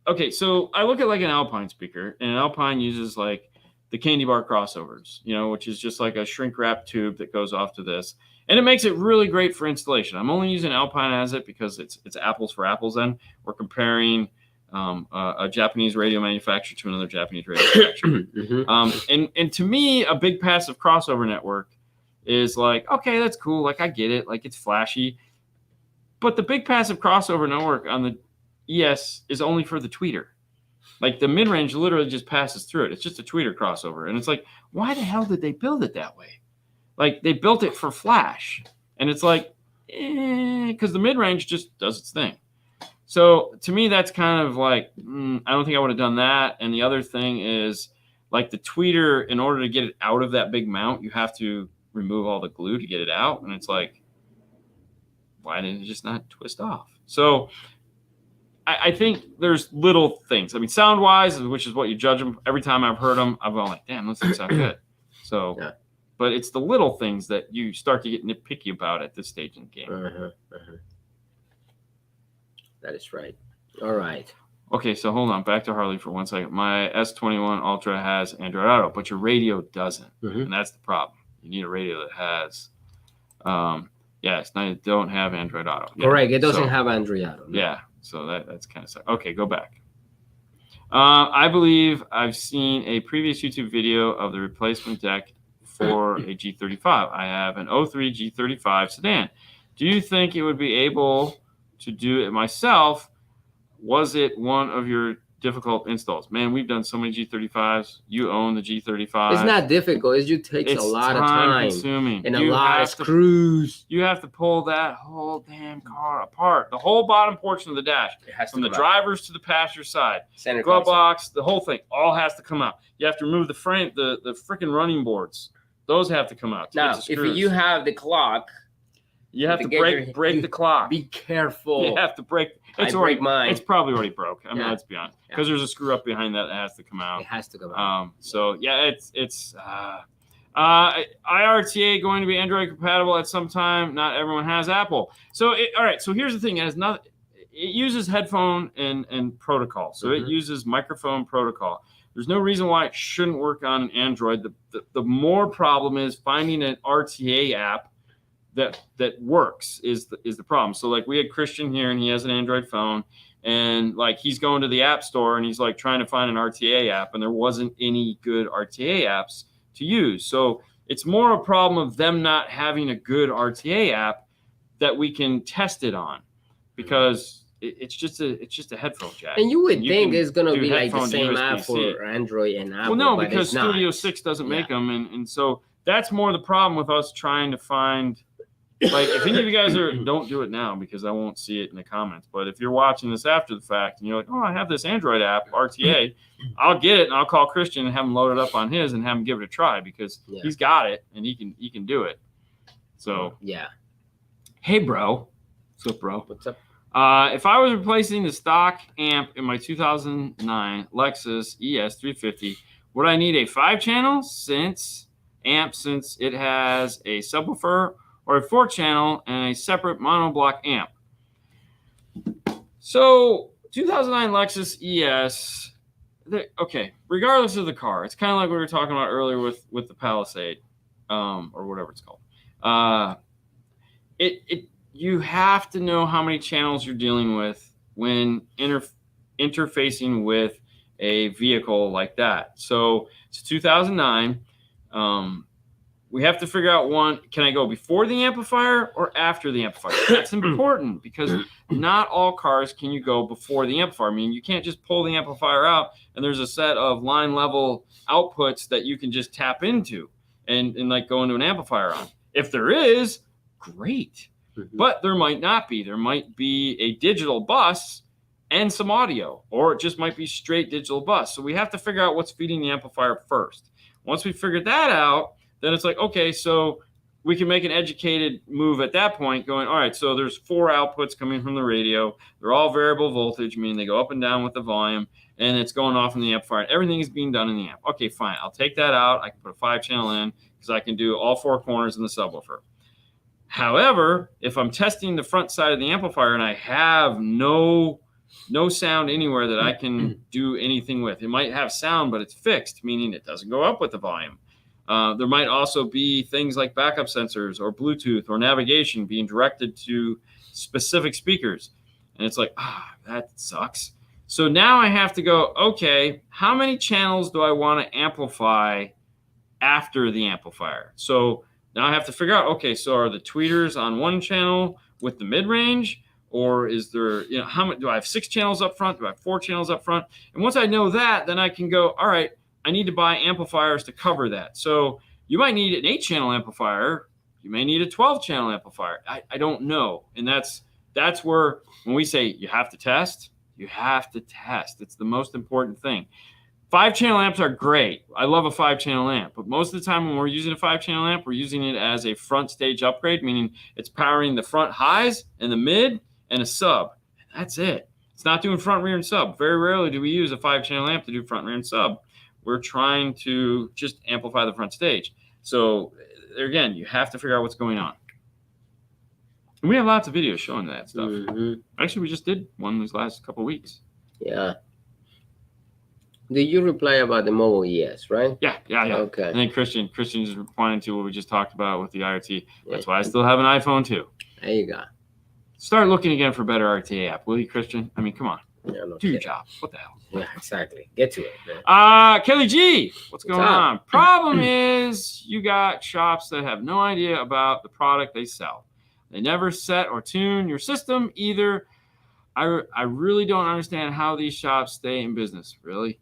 okay, so I look at like an Alpine speaker, and an Alpine uses like the candy bar crossovers, which is just like a shrink wrap tube that goes off to this. And it makes it really great for installation. I'm only using Alpine as it because it's apples for apples. Then we're comparing a Japanese radio manufacturer to another Japanese radio manufacturer. Mm-hmm. And to me, a big passive crossover network is like, okay, that's cool. Like I get it. Like it's flashy. But the big passive crossover network on the ES is only for the tweeter. Like the mid-range literally just passes through it. It's just a tweeter crossover. And it's like, why the hell did they build it that way? Like they built it for flash. And it's like, because the mid-range just does its thing. So to me, that's kind of like, I don't think I would have done that. And the other thing is like the tweeter, in order to get it out of that big mount, you have to remove all the glue to get it out. And it's like, why didn't it just not twist off? So I think there's little things. I mean, sound wise, which is what you judge them. Every time I've heard them, I've gone like, damn, those things sound good. So, yeah. But it's the little things that you start to get nitpicky about at this stage in the game. That is right. All right. Okay, so hold on. Back to Harley for 1 second. My S21 Ultra has Android Auto, but your radio doesn't. Mm-hmm. And that's the problem. You need a radio that has, it don't have Android Auto. Yeah. Correct. It doesn't have Android Auto. No. Yeah. So that's kind of sad. Okay, go back. I believe I've seen a previous YouTube video of the replacement deck for a G35. I have an 03 G35 sedan. Do you think it would be able to do it myself? Was it one of your difficult installs? Man, we've done so many G35s. You own the G35. It's not difficult. It just takes a lot of time consuming. And a lot of screws. You have to pull that whole damn car apart. The whole bottom portion of the dash. It has to from the driver's to the passenger side. Center glove box, the whole thing, all has to come out. You have to remove the frame, the freaking running boards. Those have to come out. Now, if you have the clock, You have to break the clock. Be careful. You have to break. I break mine. It's probably already broke. I mean, Yeah. let's be honest, because there's a screw up behind that has to come out. It has to come out. So yeah, it's IRTA going to be Android compatible at some time. Not everyone has Apple. So all right. So here's the thing: it uses headphone and protocol. So it uses microphone protocol. There's no reason why it shouldn't work on an Android. The more problem is finding an RTA app that works is the problem. So like we had Christian here and he has an Android phone and like he's going to the app store and he's like trying to find an RTA app and there wasn't any good RTA apps to use. So it's more a problem of them not having a good RTA app that we can test it on because it's just a headphone jack. And you would think it's going to be like the same app for Android and Apple. Well, no, because Studio 6 doesn't make them. And so that's more the problem with us trying to find, like, if any of you guys don't do it now because I won't see it in the comments. But if you're watching this after the fact and you're like, oh, I have this Android app, RTA, I'll get it and I'll call Christian and have him load it up on his and have him give it a try because he's got it and he can do it. So, yeah. Hey, bro. What's up, bro? What's up? If I was replacing the stock amp in my 2009 Lexus ES350, would I need a 5-channel since it has a subwoofer, or a 4-channel and a separate monoblock amp? So 2009 Lexus ES, okay, regardless of the car, it's kind of like we were talking about earlier with the Palisade, or whatever it's called. You have to know how many channels you're dealing with when interfacing with a vehicle like that. So it's 2009. We have to figure out one, can I go before the amplifier or after the amplifier? That's important because not all cars can you go before the amplifier. I mean, you can't just pull the amplifier out and there's a set of line level outputs that you can just tap into and like go into an amplifier on. If there is, great. But there might not be. There might be a digital bus and some audio, or it just might be straight digital bus. So we have to figure out what's feeding the amplifier first. Once we figure that out, then it's like, okay, so we can make an educated move at that point going, all right, so there's 4 outputs coming from the radio. They're all variable voltage, meaning they go up and down with the volume, and it's going off in the amplifier. Everything is being done in the amp. Okay, fine. I'll take that out. I can put a 5-channel in because I can do all 4 corners in the subwoofer. However, if I'm testing the front side of the amplifier and I have no sound anywhere that I can do anything with, it might have sound, but it's fixed, meaning it doesn't go up with the volume. There might also be things like backup sensors or Bluetooth or navigation being directed to specific speakers. And it's like, that sucks. So now I have to go, okay, how many channels do I want to amplify after the amplifier? So now I have to figure out, okay, so are the tweeters on one channel with the mid-range, or is there, how many, do I have 6 channels up front? Do I have 4 channels up front? And once I know that, then I can go, all right, I need to buy amplifiers to cover that. So you might need an 8-channel amplifier. You may need a 12-channel amplifier. I don't know. And that's where, when we say you have to test, you have to test. It's the most important thing. 5-channel amps are great. I love a 5-channel amp, but most of the time when we're using a 5-channel amp, we're using it as a front stage upgrade, meaning it's powering the front highs and the mid and a sub. That's it. It's not doing front, rear, and sub. Very rarely do we use a 5-channel amp to do front, rear, and sub. We're trying to just amplify the front stage. So again, you have to figure out what's going on. And we have lots of videos showing that stuff. Actually, we just did one these last couple of weeks. Yeah. Did you reply about the mobile ES, right? Yeah. Okay. And then Christian's replying to what we just talked about with the IRT. That's why I still have an iPhone too. There you go. Start looking again for a better RTA app, will you, Christian? I mean, come on. Yeah, do your job. What the hell? Yeah, exactly. Get to it, man. Kelly G, what's going on? Problem is you got shops that have no idea about the product they sell. They never set or tune your system either. I really don't understand how these shops stay in business, really.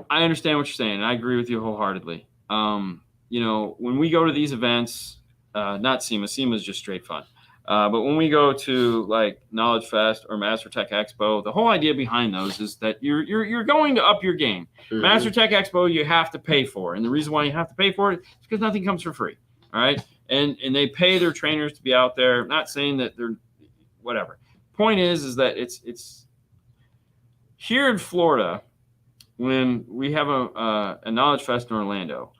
I understand what you're saying, and I agree with you wholeheartedly. When we go to these events, not SEMA is just straight fun. But when we go to like Knowledge Fest or Master Tech Expo, the whole idea behind those is that you're going to up your game. Mhm. Master Tech Expo you have to pay for, and the reason why you have to pay for it is because nothing comes for free. All right, and they pay their trainers to be out there. I'm not saying that they're whatever. Point is that it's here in Florida when we have a Knowledge Fest in Orlando,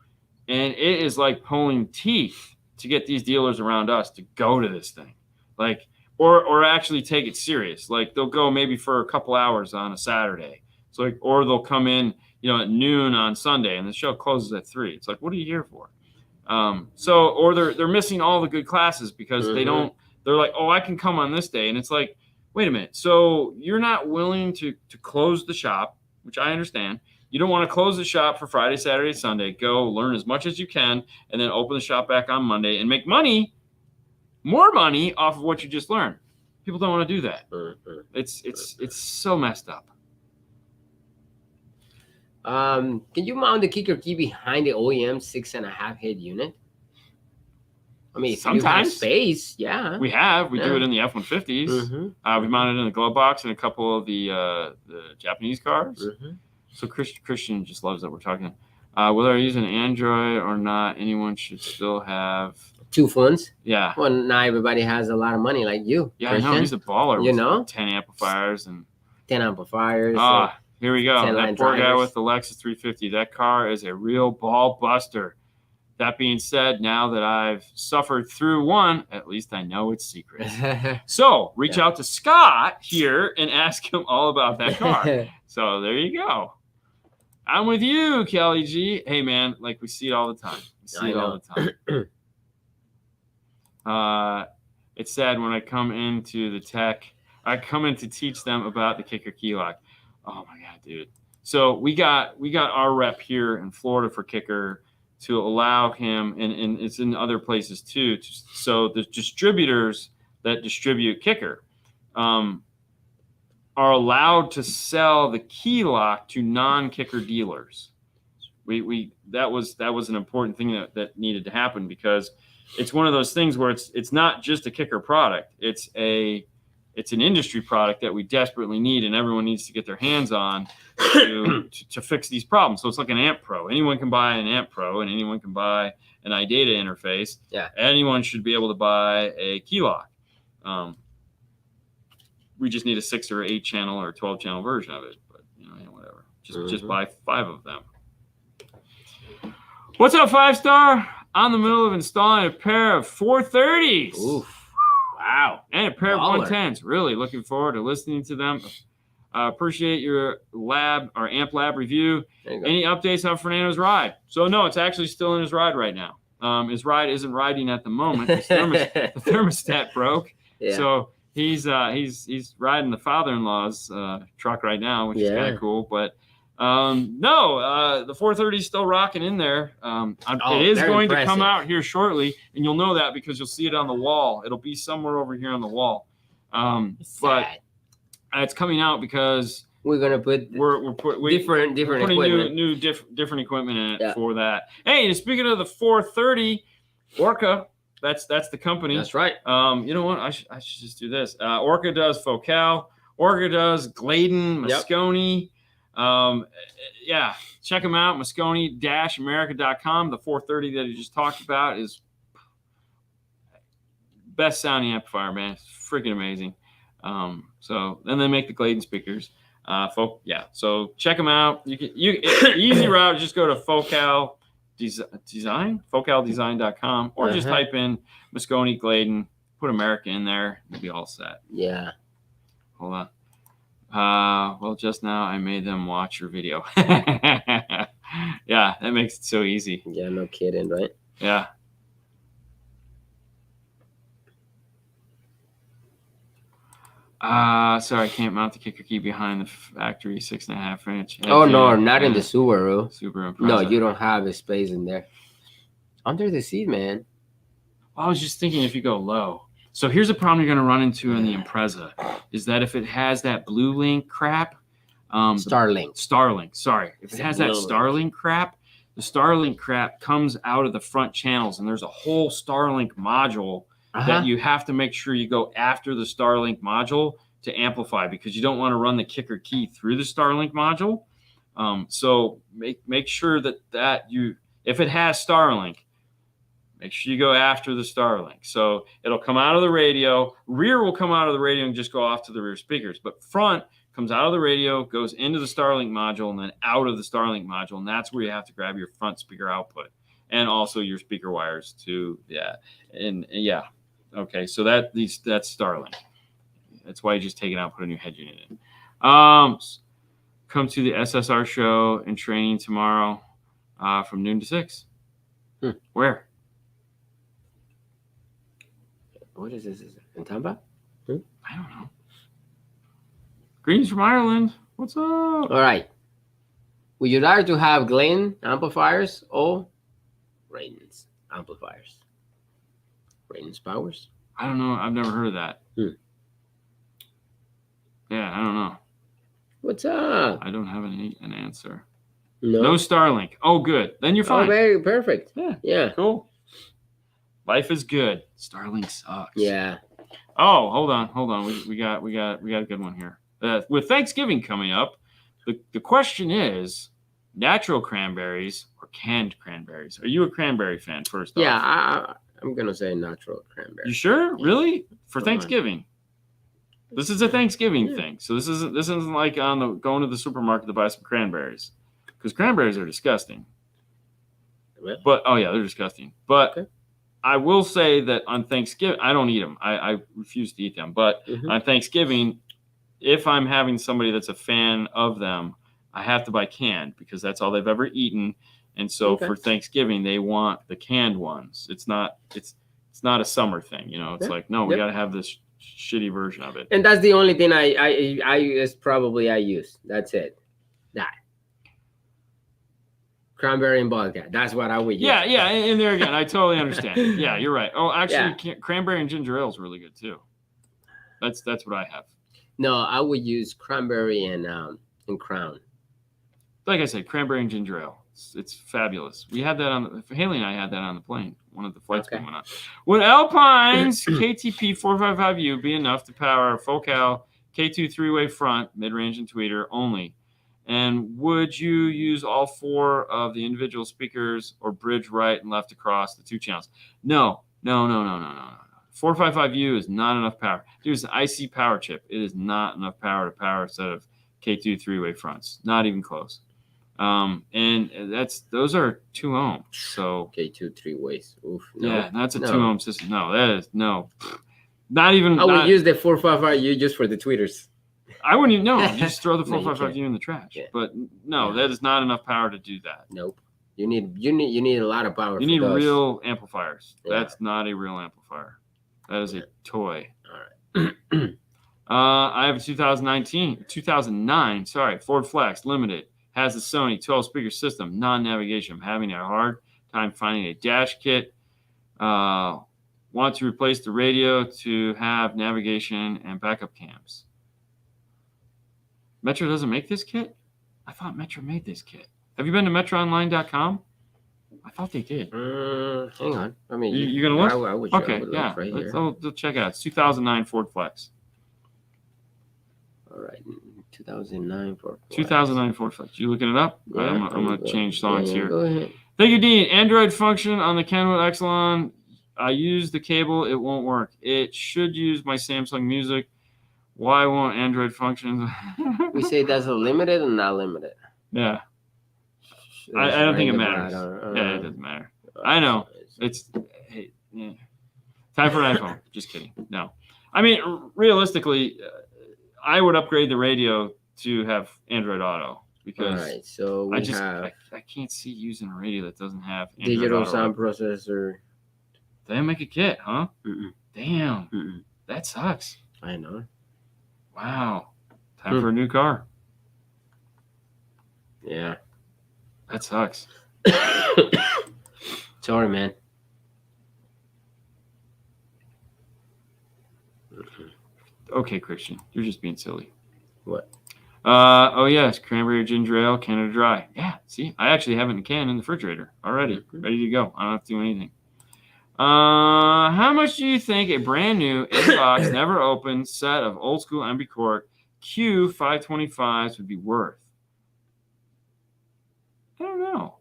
and it is like pulling teeth to get these dealers around us to go to this thing, like or actually take it serious. Like they'll go maybe for a couple hours on a Saturday. It's like, or they'll come in, at noon on Sunday, and the show closes at 3. It's like, what are you here for? Or they're missing all the good classes because they don't. They're like, oh, I can come on this day, and it's like, wait a minute. So you're not willing to close the shop, which I understand. You don't want to close the shop for Friday, Saturday, Sunday. Go learn as much as you can, and then open the shop back on Monday and make money, more money off of what you just learned. People don't want to do that. It's so messed up. Can you mount the kicker key behind the OEM 6.5 head unit? I mean, if sometimes you have space, yeah. We do it in the F-150s. We mounted it in the glove box in a couple of the Japanese cars. So Christian just loves that we're talking. Whether I use an Android or not, anyone should still have 2 phones. Yeah. Well, not everybody has a lot of money like you. Yeah, Christian. I know. He's a baller. You know, 10 amplifiers and 10 amplifiers. Here we go. That poor guy with the Lexus 350. That car is a real ball buster. That being said, now that I've suffered through one, at least I know its secret. So reach out to Scott here and ask him all about that car. So there you go. I'm with you, Kelly G. Hey, man, like we see it all the time. We see it all the time. It's sad when I come into the tech. I come in to teach them about the kicker key lock. Oh my God, dude. So we got our rep here in Florida for kicker to allow him, and it's in other places too. So the distributors that distribute kicker are allowed to sell the key lock to non-kicker dealers. That was an important thing that needed to happen, because it's one of those things where it's not just a kicker product. It's an industry product that we desperately need, and everyone needs to get their hands on to fix these problems. So it's like an Amp Pro. Anyone can buy an Amp Pro, and anyone can buy an iData interface. Yeah. Anyone should be able to buy a key lock. We just need a 6 or 8 channel or 12 channel version of it, but whatever. Just buy 5 of them. What's up, 5-star? I'm in the middle of installing a pair of 430s. Oof. Wow. And a pair of Baller. 110s. Really looking forward to listening to them. Appreciate your Amp Lab review. Any updates on Fernando's ride? So no, it's actually still in his ride right now. His ride isn't riding at the moment. The thermostat broke. Yeah. So he's riding the father-in-law's truck right now, which is kind of cool. But the 430 is still rocking in there. It is going to come out here shortly, and you'll know that because you'll see it on the wall. It'll be somewhere over here on the wall. But it's coming out because we're gonna put different equipment. different equipment in it for that. Hey, and speaking of the 430, Orca, that's the company. That's right. You know what? I should just do this. Orca does Focal. Orca does Gladen, Mosconi. Check them out. Mosconi-America.com. The 430 that you just talked about is best sounding amplifier, man. It's freaking amazing. So then they make the Gladen speakers. So check them out. Easy route. Just go to focaldesign.com, or just type in Mosconi Gladen, put America in there, you'll be all set. Yeah. Hold on. Well, just now I made them watch your video. Yeah, that makes it so easy. Yeah, no kidding, right? Yeah. Sorry, I can't mount the kicker key behind the factory 6.5 inch. Oh no, not in the Subaru. Super impressive. No, you don't have a space in there. Under the seat, man. I was just thinking if you go low. So here's a problem you're going to run into in the Impreza, is that if it has that Blue Link crap, Starlink. Sorry, if it has that Starlink crap, the Starlink crap comes out of the front channels, and there's a whole Starlink module that you have to make sure you go after the Starlink module to amplify, because you don't want to run the kicker key through the Starlink module. So make sure that you, if it has Starlink, make sure you go after the Starlink. So it'll come out of the radio. Rear will come out of the radio and just go off to the rear speakers. But front comes out of the radio, goes into the Starlink module, and then out of the Starlink module. And that's where you have to grab your front speaker output and also your speaker wires too. Yeah. And yeah. Okay. So that's Starlink. That's why you just take it out, put a new head unit in. Come to the SSR show and training tomorrow from noon to 6. Where? What is this? In Tampa? I don't know. Greetings from Ireland. What's up? All right. Would you like to have Glen amplifiers or Rayden's amplifiers? Rayden's powers? I don't know. I've never heard of that. Yeah, I don't know. What's up? I don't have an answer. No Starlink. Oh, good. Then you're fine. Oh, very perfect. Yeah. Cool. Life is good. Starlink sucks. Yeah. Oh, hold on. We got a good one here. With Thanksgiving coming up, the question is natural cranberries or canned cranberries. Are you a cranberry fan? First off. Yeah, I'm gonna say natural cranberry. You sure? Really? For Come on. Thanksgiving? This is a Thanksgiving thing. So this isn't like going to the supermarket to buy some cranberries, because cranberries are disgusting. Really? But they're disgusting. But Okay. I will say that on Thanksgiving, I don't eat them. I refuse to eat them. But on Thanksgiving, if I'm having somebody that's a fan of them, I have to buy canned, because that's all they've ever eaten. And so for Thanksgiving, they want the canned ones. It's not a summer thing, you know. It's like, no, we got to have this shitty version of it. And that's the only thing I use. That's it. That. Cranberry and vodka. That's what I would use. Yeah. And there again, I totally understand. Yeah, you're right. Oh, actually, cranberry and ginger ale is really good too. That's what I have. No, I would use cranberry and Crown. Like I said, cranberry and ginger ale. It's fabulous. We had that Haley and I had that on the plane. One of the flights we went on. Would Alpine's KTP 455U be enough to power a Focal K2 3-way front, mid-range and tweeter only? And would you use all 4 of the individual speakers or bridge right and left across the 2 channels? No. 455U is not enough power. Dude, it's an IC power chip. It is not enough power to power a set of K2 3-way fronts. Not even close. And those are 2 ohms. So K2 3-ways. Oof. No, yeah, that's a 2 ohm system. No, that is no. Not even. I would use the 455U just for the tweeters. I wouldn't even know. You just throw the 455U in the trash. Yeah. But no, that is not enough power to do that. Nope. You need a lot of power. You need real amplifiers. Yeah. That's not a real amplifier. That is a toy. All right. I have a 2009 Ford Flex Limited. Has a Sony 12-speaker system, non-navigation. I'm having a hard time finding a dash kit. Want to replace the radio to have navigation and backup cams. Metro doesn't make this kit? I thought Metro made this kit. Have you been to metroonline.com? I thought they did. Hang on. I mean, you're going to look? I would okay, look yeah. right here. Let's check it out. It's 2009 Ford Flex. All right. 2009 Ford Flex. 2009 Ford Flex. You looking it up? Yeah, I'm going to change songs here. Go ahead. Thank you, Dean. Android function on the Kenwood Exelon. I use the cable. It won't work. It should use my Samsung Music. Why won't Android function? We say that's a limited and not limited. Yeah. I don't think it matters. Yeah, it doesn't matter. I know. It's time for an iPhone. Just kidding. No. I mean, realistically, I would upgrade the radio to have Android Auto, because all right, so we have I can't see using a radio that doesn't have Android digital Auto. sound processor. They make a kit, huh? Mm-mm. Damn. Mm-mm. That sucks. I know. Wow. Time for a new car. Yeah. That sucks. Sorry, man. Okay, Christian. You're just being silly. What? Oh, yes. Cranberry ginger ale, Canada Dry. Yeah, see? I actually have it in a can in the refrigerator already. Ready to go. I don't have to do anything. How much do you think a brand new in-box, never opened set of old school MB Cork Q525s would be worth? I don't know.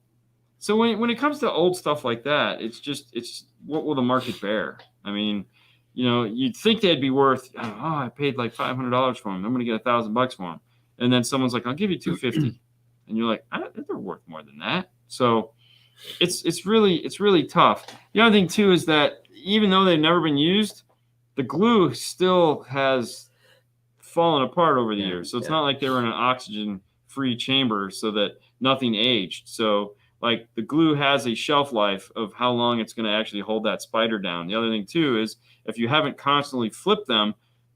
So when it comes to old stuff like that, it's what will the market bear? I mean, you'd think they'd be worth. Oh, I paid like $500 for them. I'm gonna get $1,000 for them, and then someone's like, I'll give you $250, and you're like, they're worth more than that. So it's really tough. The other thing too is that even though they've never been used, the glue still has fallen apart over the years. So it's not like they were in an oxygen-free chamber so that nothing aged. So like the glue has a shelf life of how long it's going to actually hold that spider down. The other thing too is if you haven't constantly flipped them,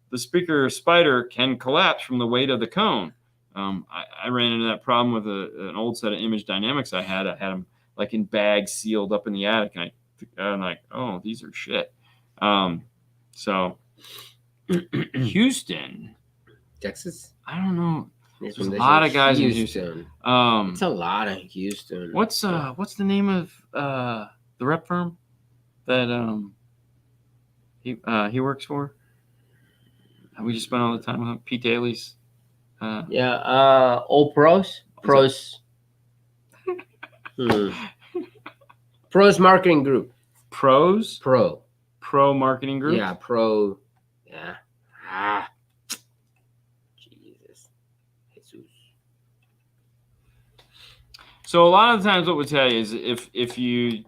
the speaker spider can collapse from the weight of the cone. I ran into that problem with an old set of Image Dynamics I had. I had them like in bags sealed up in the attic, and I'm like, oh, these are shit. So Houston, Texas. I don't know. There's a lot of guys in Houston. It's a lot in Houston. What's the name of the rep firm that he works for? We just spent all the time with him. Pete Daly's. All pros. Pros Marketing Group. Pro Marketing Group. Yeah, Pro. Yeah. Jesus. So a lot of the times, what we'll tell you is if you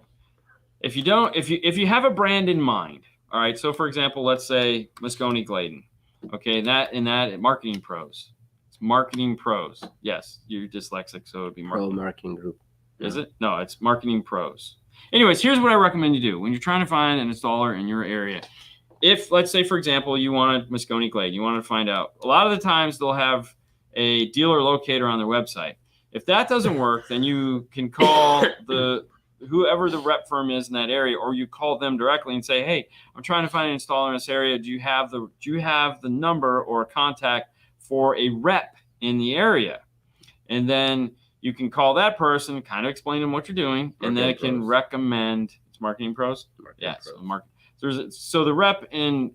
have a brand in mind, all right. So for example, let's say Moscone Gladen. Okay, that Marketing Pros. It's Marketing Pros. Yes, you're dyslexic, so it'd be Marketing Group. Is it? No, it's Marketing Pros. Anyways, here's what I recommend you do when you're trying to find an installer in your area. If, let's say, for example, you wanted Moscone Glade, you want to find out. A lot of the times they'll have a dealer locator on their website. If that doesn't work, then you can call whoever the rep firm is in that area, or you call them directly and say, hey, I'm trying to find an installer in this area. Do you have the number or contact for a rep in the area? And then you can call that person, kind of explain them what you're doing, and then it can recommend. It's Marketing Pros. So the rep in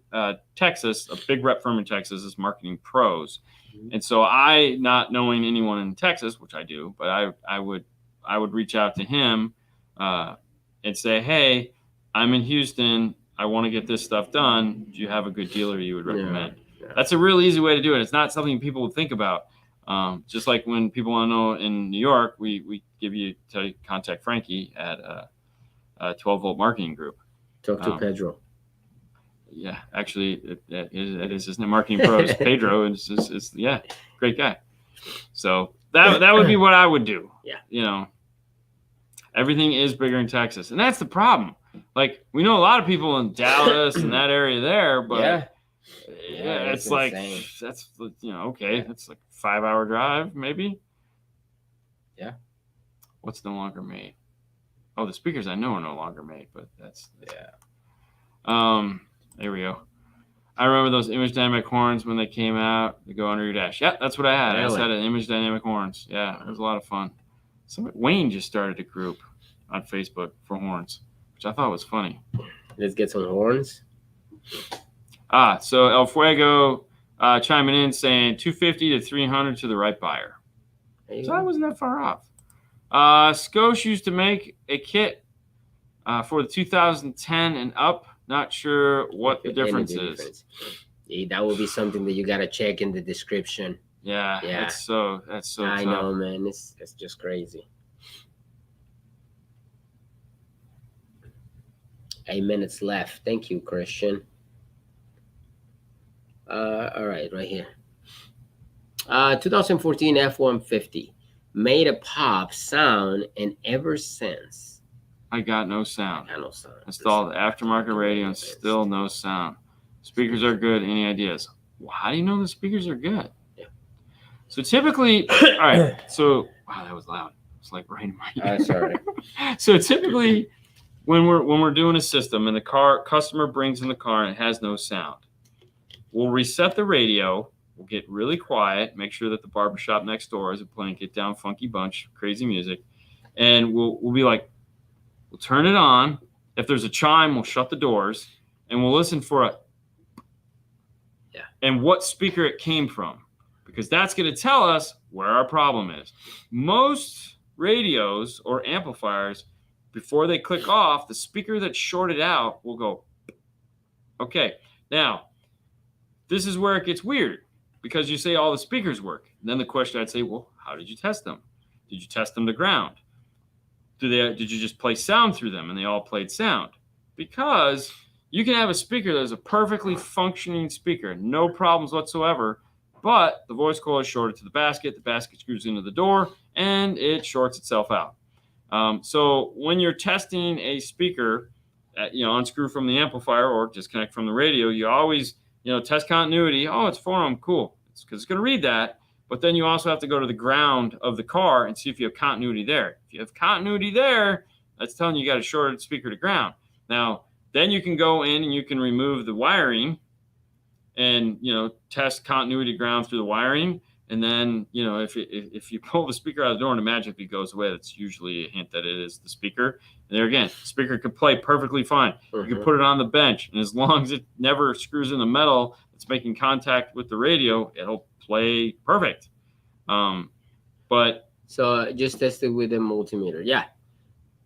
Texas, a big rep firm in Texas, is Marketing Pros. Mm-hmm. And so I, not knowing anyone in Texas, which I do, but I would reach out to him and say, hey, I'm in Houston. I want to get this stuff done. Do you have a good dealer you would recommend? Yeah. That's a real easy way to do it. It's not something people would think about. Just like when people want to know in New York, we tell you contact Frankie at 12-volt Marketing Group. Talk to Pedro. Yeah, actually, it is his name, Marketing Pros. Pedro is great guy. So that would be what I would do. Yeah. Everything is bigger in Texas, and that's the problem. Like, we know a lot of people in Dallas and that area there, but it's like insane. That's okay. That's like a 5-hour drive, maybe. Yeah. What's no longer made? Oh, the speakers I know are no longer made, but that's. There we go. I remember those Image Dynamic horns when they came out. They go under your dash. Yeah, that's what I had. Really? I just had an Image Dynamic horns. Yeah, it was a lot of fun. Wayne just started a group on Facebook for horns, which I thought was funny. Let's get some horns. So El Fuego chiming in saying 250 to 300 to the right buyer. So I wasn't that far off. Skosh used to make a kit for the 2010 and up. Not sure what the difference is. Yeah, that will be something that you gotta check in the description. Yeah. That's so I tough. know, man. It's just crazy. 8 minutes left. Thank you, Christian. All right here. 2014 F-150 made a pop sound, and ever since I got no sound. No sound. Installed aftermarket radio and still no sound. Speakers are good. Any ideas? Well, how do you know the speakers are good? Yeah. So typically, all right. So wow, that was loud. It's like right in my ear. Sorry. So typically, when we're doing a system and the customer brings in the car and it has no sound, we'll reset the radio. We'll get really quiet. Make sure that the barbershop next door is playing Get Down Funky Bunch, crazy music, and we'll be like, we'll turn it on, If there's a chime, we'll shut the doors and we'll listen for a and what speaker it came from, because that's going to tell us where our problem is. Most radios or amplifiers, before they click off, the speaker that's shorted out will go. Okay, now this is where it gets weird, because you say all the speakers work. And then the question I'd say, well, how did you test them? Did you test them to ground? Did you just play sound through them and they all played sound? Because you can have a speaker that is a perfectly functioning speaker, no problems whatsoever, but the voice coil is shorted to the basket screws into the door, and it shorts itself out. So when you're testing a speaker, unscrew from the amplifier or disconnect from the radio, you always, test continuity. Oh, it's 4 ohm, cool. It's because it's going to read that. But then you also have to go to the ground of the car and see if you have continuity there. If you have continuity there, that's telling you got a shorted speaker to ground. Now, then you can go in and you can remove the wiring and, test continuity ground through the wiring. And then, if you pull the speaker out of the door and it magically goes away, that's usually a hint that it is the speaker. And there again, the speaker could play perfectly fine. You can put it on the bench, and as long as it never screws in the metal that's making contact with the radio, it'll play perfect. But so just test it with a multimeter. Yeah.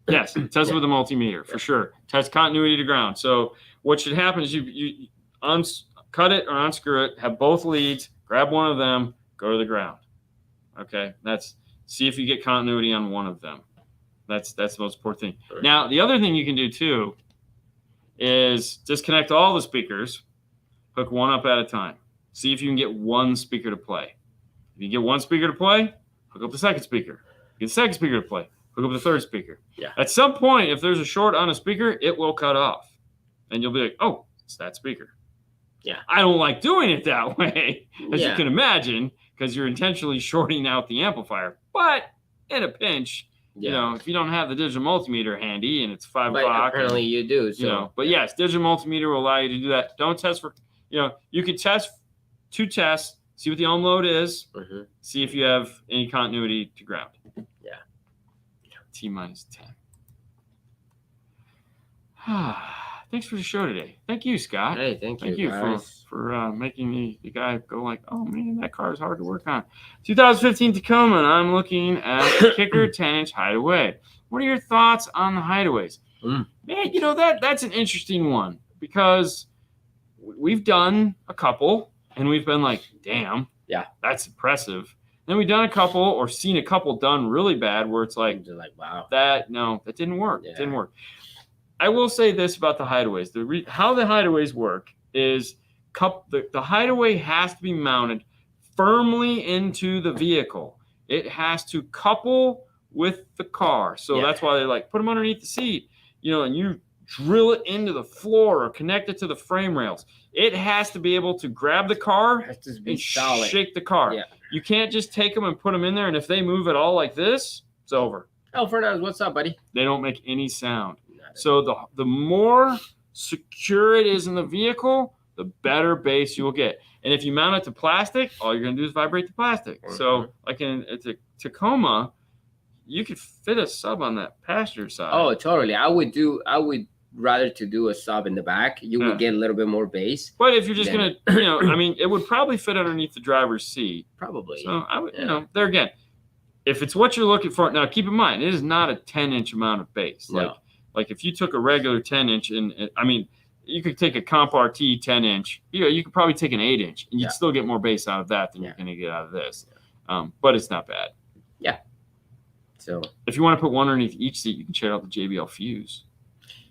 Yes, test it with a multimeter for sure. Test continuity to ground. So what should happen is you cut it or unscrew it, have both leads, grab one of them, go to the ground. Okay, see if you get continuity on one of them. That's the most important thing. Right. Now, the other thing you can do too is disconnect all the speakers, hook one up at a time. See if you can get one speaker to play. If you get one speaker to play, hook up the second speaker. Get the second speaker to play. Hook up the third speaker. Yeah. At some point, if there's a short on a speaker, it will cut off. And you'll be like, oh, it's that speaker. Yeah. I don't like doing it that way, as you can imagine, because you're intentionally shorting out the amplifier. But in a pinch, if you don't have the digital multimeter handy and it's 5 o'clock. Apparently you do. So. But yes, digital multimeter will allow you to do that. Don't test for, you could test 2 tests, see what the ohm load is, see if you have any continuity to ground. Yeah. T-10. Thanks for the show today. Thank you, Scott. Hey, thank you for making the guy go like, oh man, that car is hard to work on. 2015 Tacoma, and I'm looking at the Kicker 10-inch Hideaway. What are your thoughts on the Hideaways? Man, that's an interesting one, because we've done a couple and we've been like, damn, that's impressive. Then we've done a couple or seen a couple done really bad where it's like, wow, that didn't work. It didn't work. I will say this about the Hideaways. How the Hideaways work is the Hideaway has to be mounted firmly into the vehicle. It has to couple with the car. So that's why they put them underneath the seat, and you drill it into the floor or connect it to the frame rails. It has to be able to grab the car and shake the car. Yeah. You can't just take them and put them in there, and if they move at all like this, it's over. Oh, Fernando, what's up, buddy? They don't make any sound. So the more secure it is in the vehicle, the better bass you will get. And if you mount it to plastic, all you're going to do is vibrate the plastic. So like in a Tacoma, you could fit a sub on that passenger side. Oh, totally. I would rather to do a sub in the back. You would get a little bit more bass. But if you're just going to, it would probably fit underneath the driver's seat. Probably. So I would, there again, if it's what you're looking for, now keep in mind, it is not a 10-inch amount of bass. No. Like if you took a regular 10-inch and you could take a Comp RT 10-inch, you could probably take an 8-inch and you'd still get more bass out of that than you're going to get out of this. But it's not bad. Yeah. So if you want to put one underneath each seat, you can check out the JBL Fuse.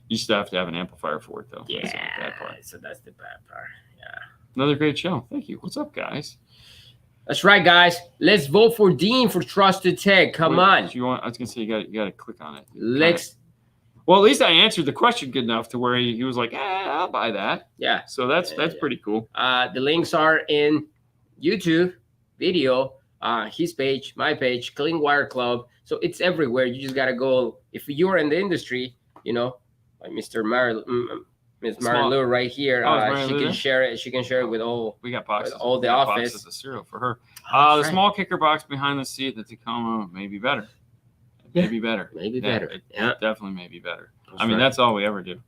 You still have to have an amplifier for it, though. Yeah. That's the bad part. So that's the bad part. Yeah. Another great show. Thank you. What's up, guys? That's right, guys. Let's vote for Dean for Trusted Tech. Come on. I was gonna say you got to click on it. Well, at least I answered the question good enough to where he was like, I'll buy that. Yeah. So that's pretty cool. The links are in YouTube video, his page, my page, Clean Wire Club. So it's everywhere. You just gotta go. If you're in the industry, like Miss Marilu right here, she can share it. She can share it with all. We got boxes. All the office. Boxes of cereal for her. The small kicker box behind the seat, the Tacoma may be better. Maybe better. Maybe better. It definitely may be better. I mean, that's all we ever do.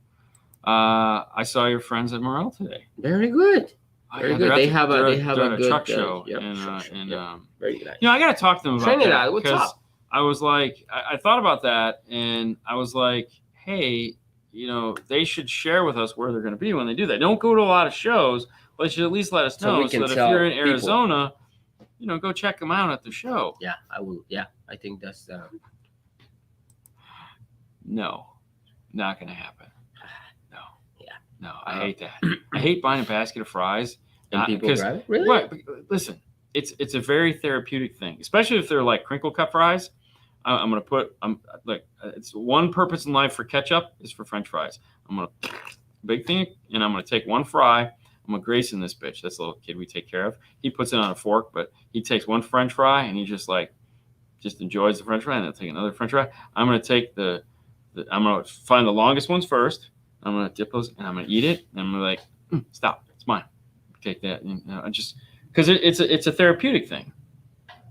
I saw your friends at Morel today. Very good. Very good. They have a good truck show. Very nice. I got to talk to them about Trinidad, that. what's up? I was like, I thought about that, and I was like, hey, they should share with us where they're going to be when they do that. Don't go to a lot of shows, but they should at least let us know so that if you're in Arizona, go check them out at the show. Yeah, I will. Yeah, I think that's No, not going to happen. No. Yeah. No, I hate that. I hate buying a basket of fries. And people grab it? Really? What? Listen, it's a very therapeutic thing, especially if they're like crinkle cut fries. I'm gonna put it's one purpose in life for ketchup is for French fries. I'm gonna big thing, and I'm gonna take one fry. I'm gonna Grayson this bitch. That's the little kid we take care of. He puts it on a fork, but he takes one French fry and he just enjoys the French fry, and then take another French fry. I'm gonna take I'm gonna find the longest ones first. I'm gonna dip those and I'm gonna eat it. And I'm gonna stop. It's mine. Take that. Just because it's a therapeutic thing.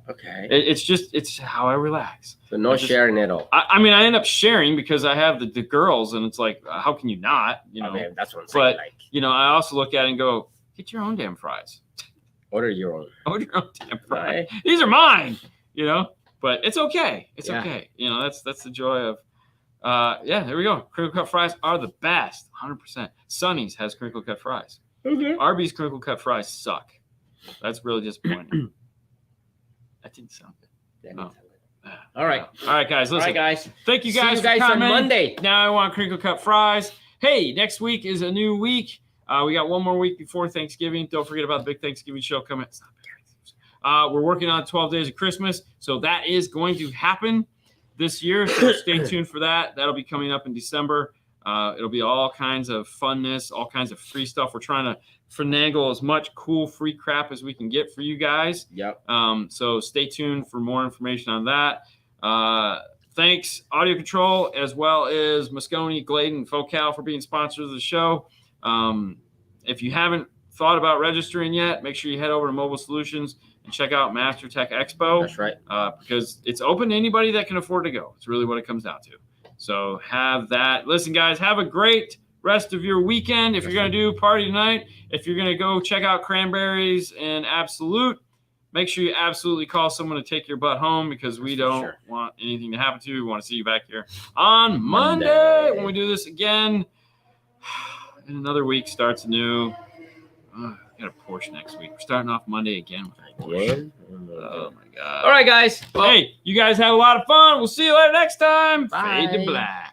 Okay. It's how I relax. So no sharing at all. I mean, I end up sharing because I have the girls, and it's like, how can you not? I mean, that's what I'm saying. But I also look at it and go, get your own damn fries. Order your own. Order your own damn fries. Right. These are mine. But it's okay. It's okay. That's the joy of. There we go. Crinkle cut fries are the best. 100%. Sonny's has crinkle cut fries. Okay. Arby's crinkle cut fries suck. That's really disappointing. That didn't sound good. All right. All right, guys. Listen. All right, guys. Thank you guys, See you guys for coming. on Monday. Now I want crinkle cut fries. Hey, next week is a new week. We got one more week before Thanksgiving. Don't forget about the big Thanksgiving show coming. It's not we're working on 12 Days of Christmas, so that is going to happen this year. So stay tuned for that. That'll be coming up in December. It'll be all kinds of funness, all kinds of free stuff. We're trying to finagle as much cool free crap as we can get for you guys. Yep. So stay tuned for more information on that. Thanks, Audio Control, as well as Moscone, Glade, and Focal for being sponsors of the show. If you haven't thought about registering yet, make sure you head over to Mobile Solutions and check out Master Tech Expo. That's right. Because it's open to anybody that can afford to go. It's really what it comes down to. So have that. Listen, guys, have a great rest of your weekend. If you're going to do party tonight, if you're going to go check out Cranberries and Absolute, make sure you absolutely call someone to take your butt home because we don't want anything to happen to you. We want to see you back here on Monday when we do this again. And another week starts anew. I got a Porsche next week. We're starting off Monday again. Again? Oh, my God. All right, guys. Well, hey, you guys have a lot of fun. We'll see you later next time. Bye. Fade to black.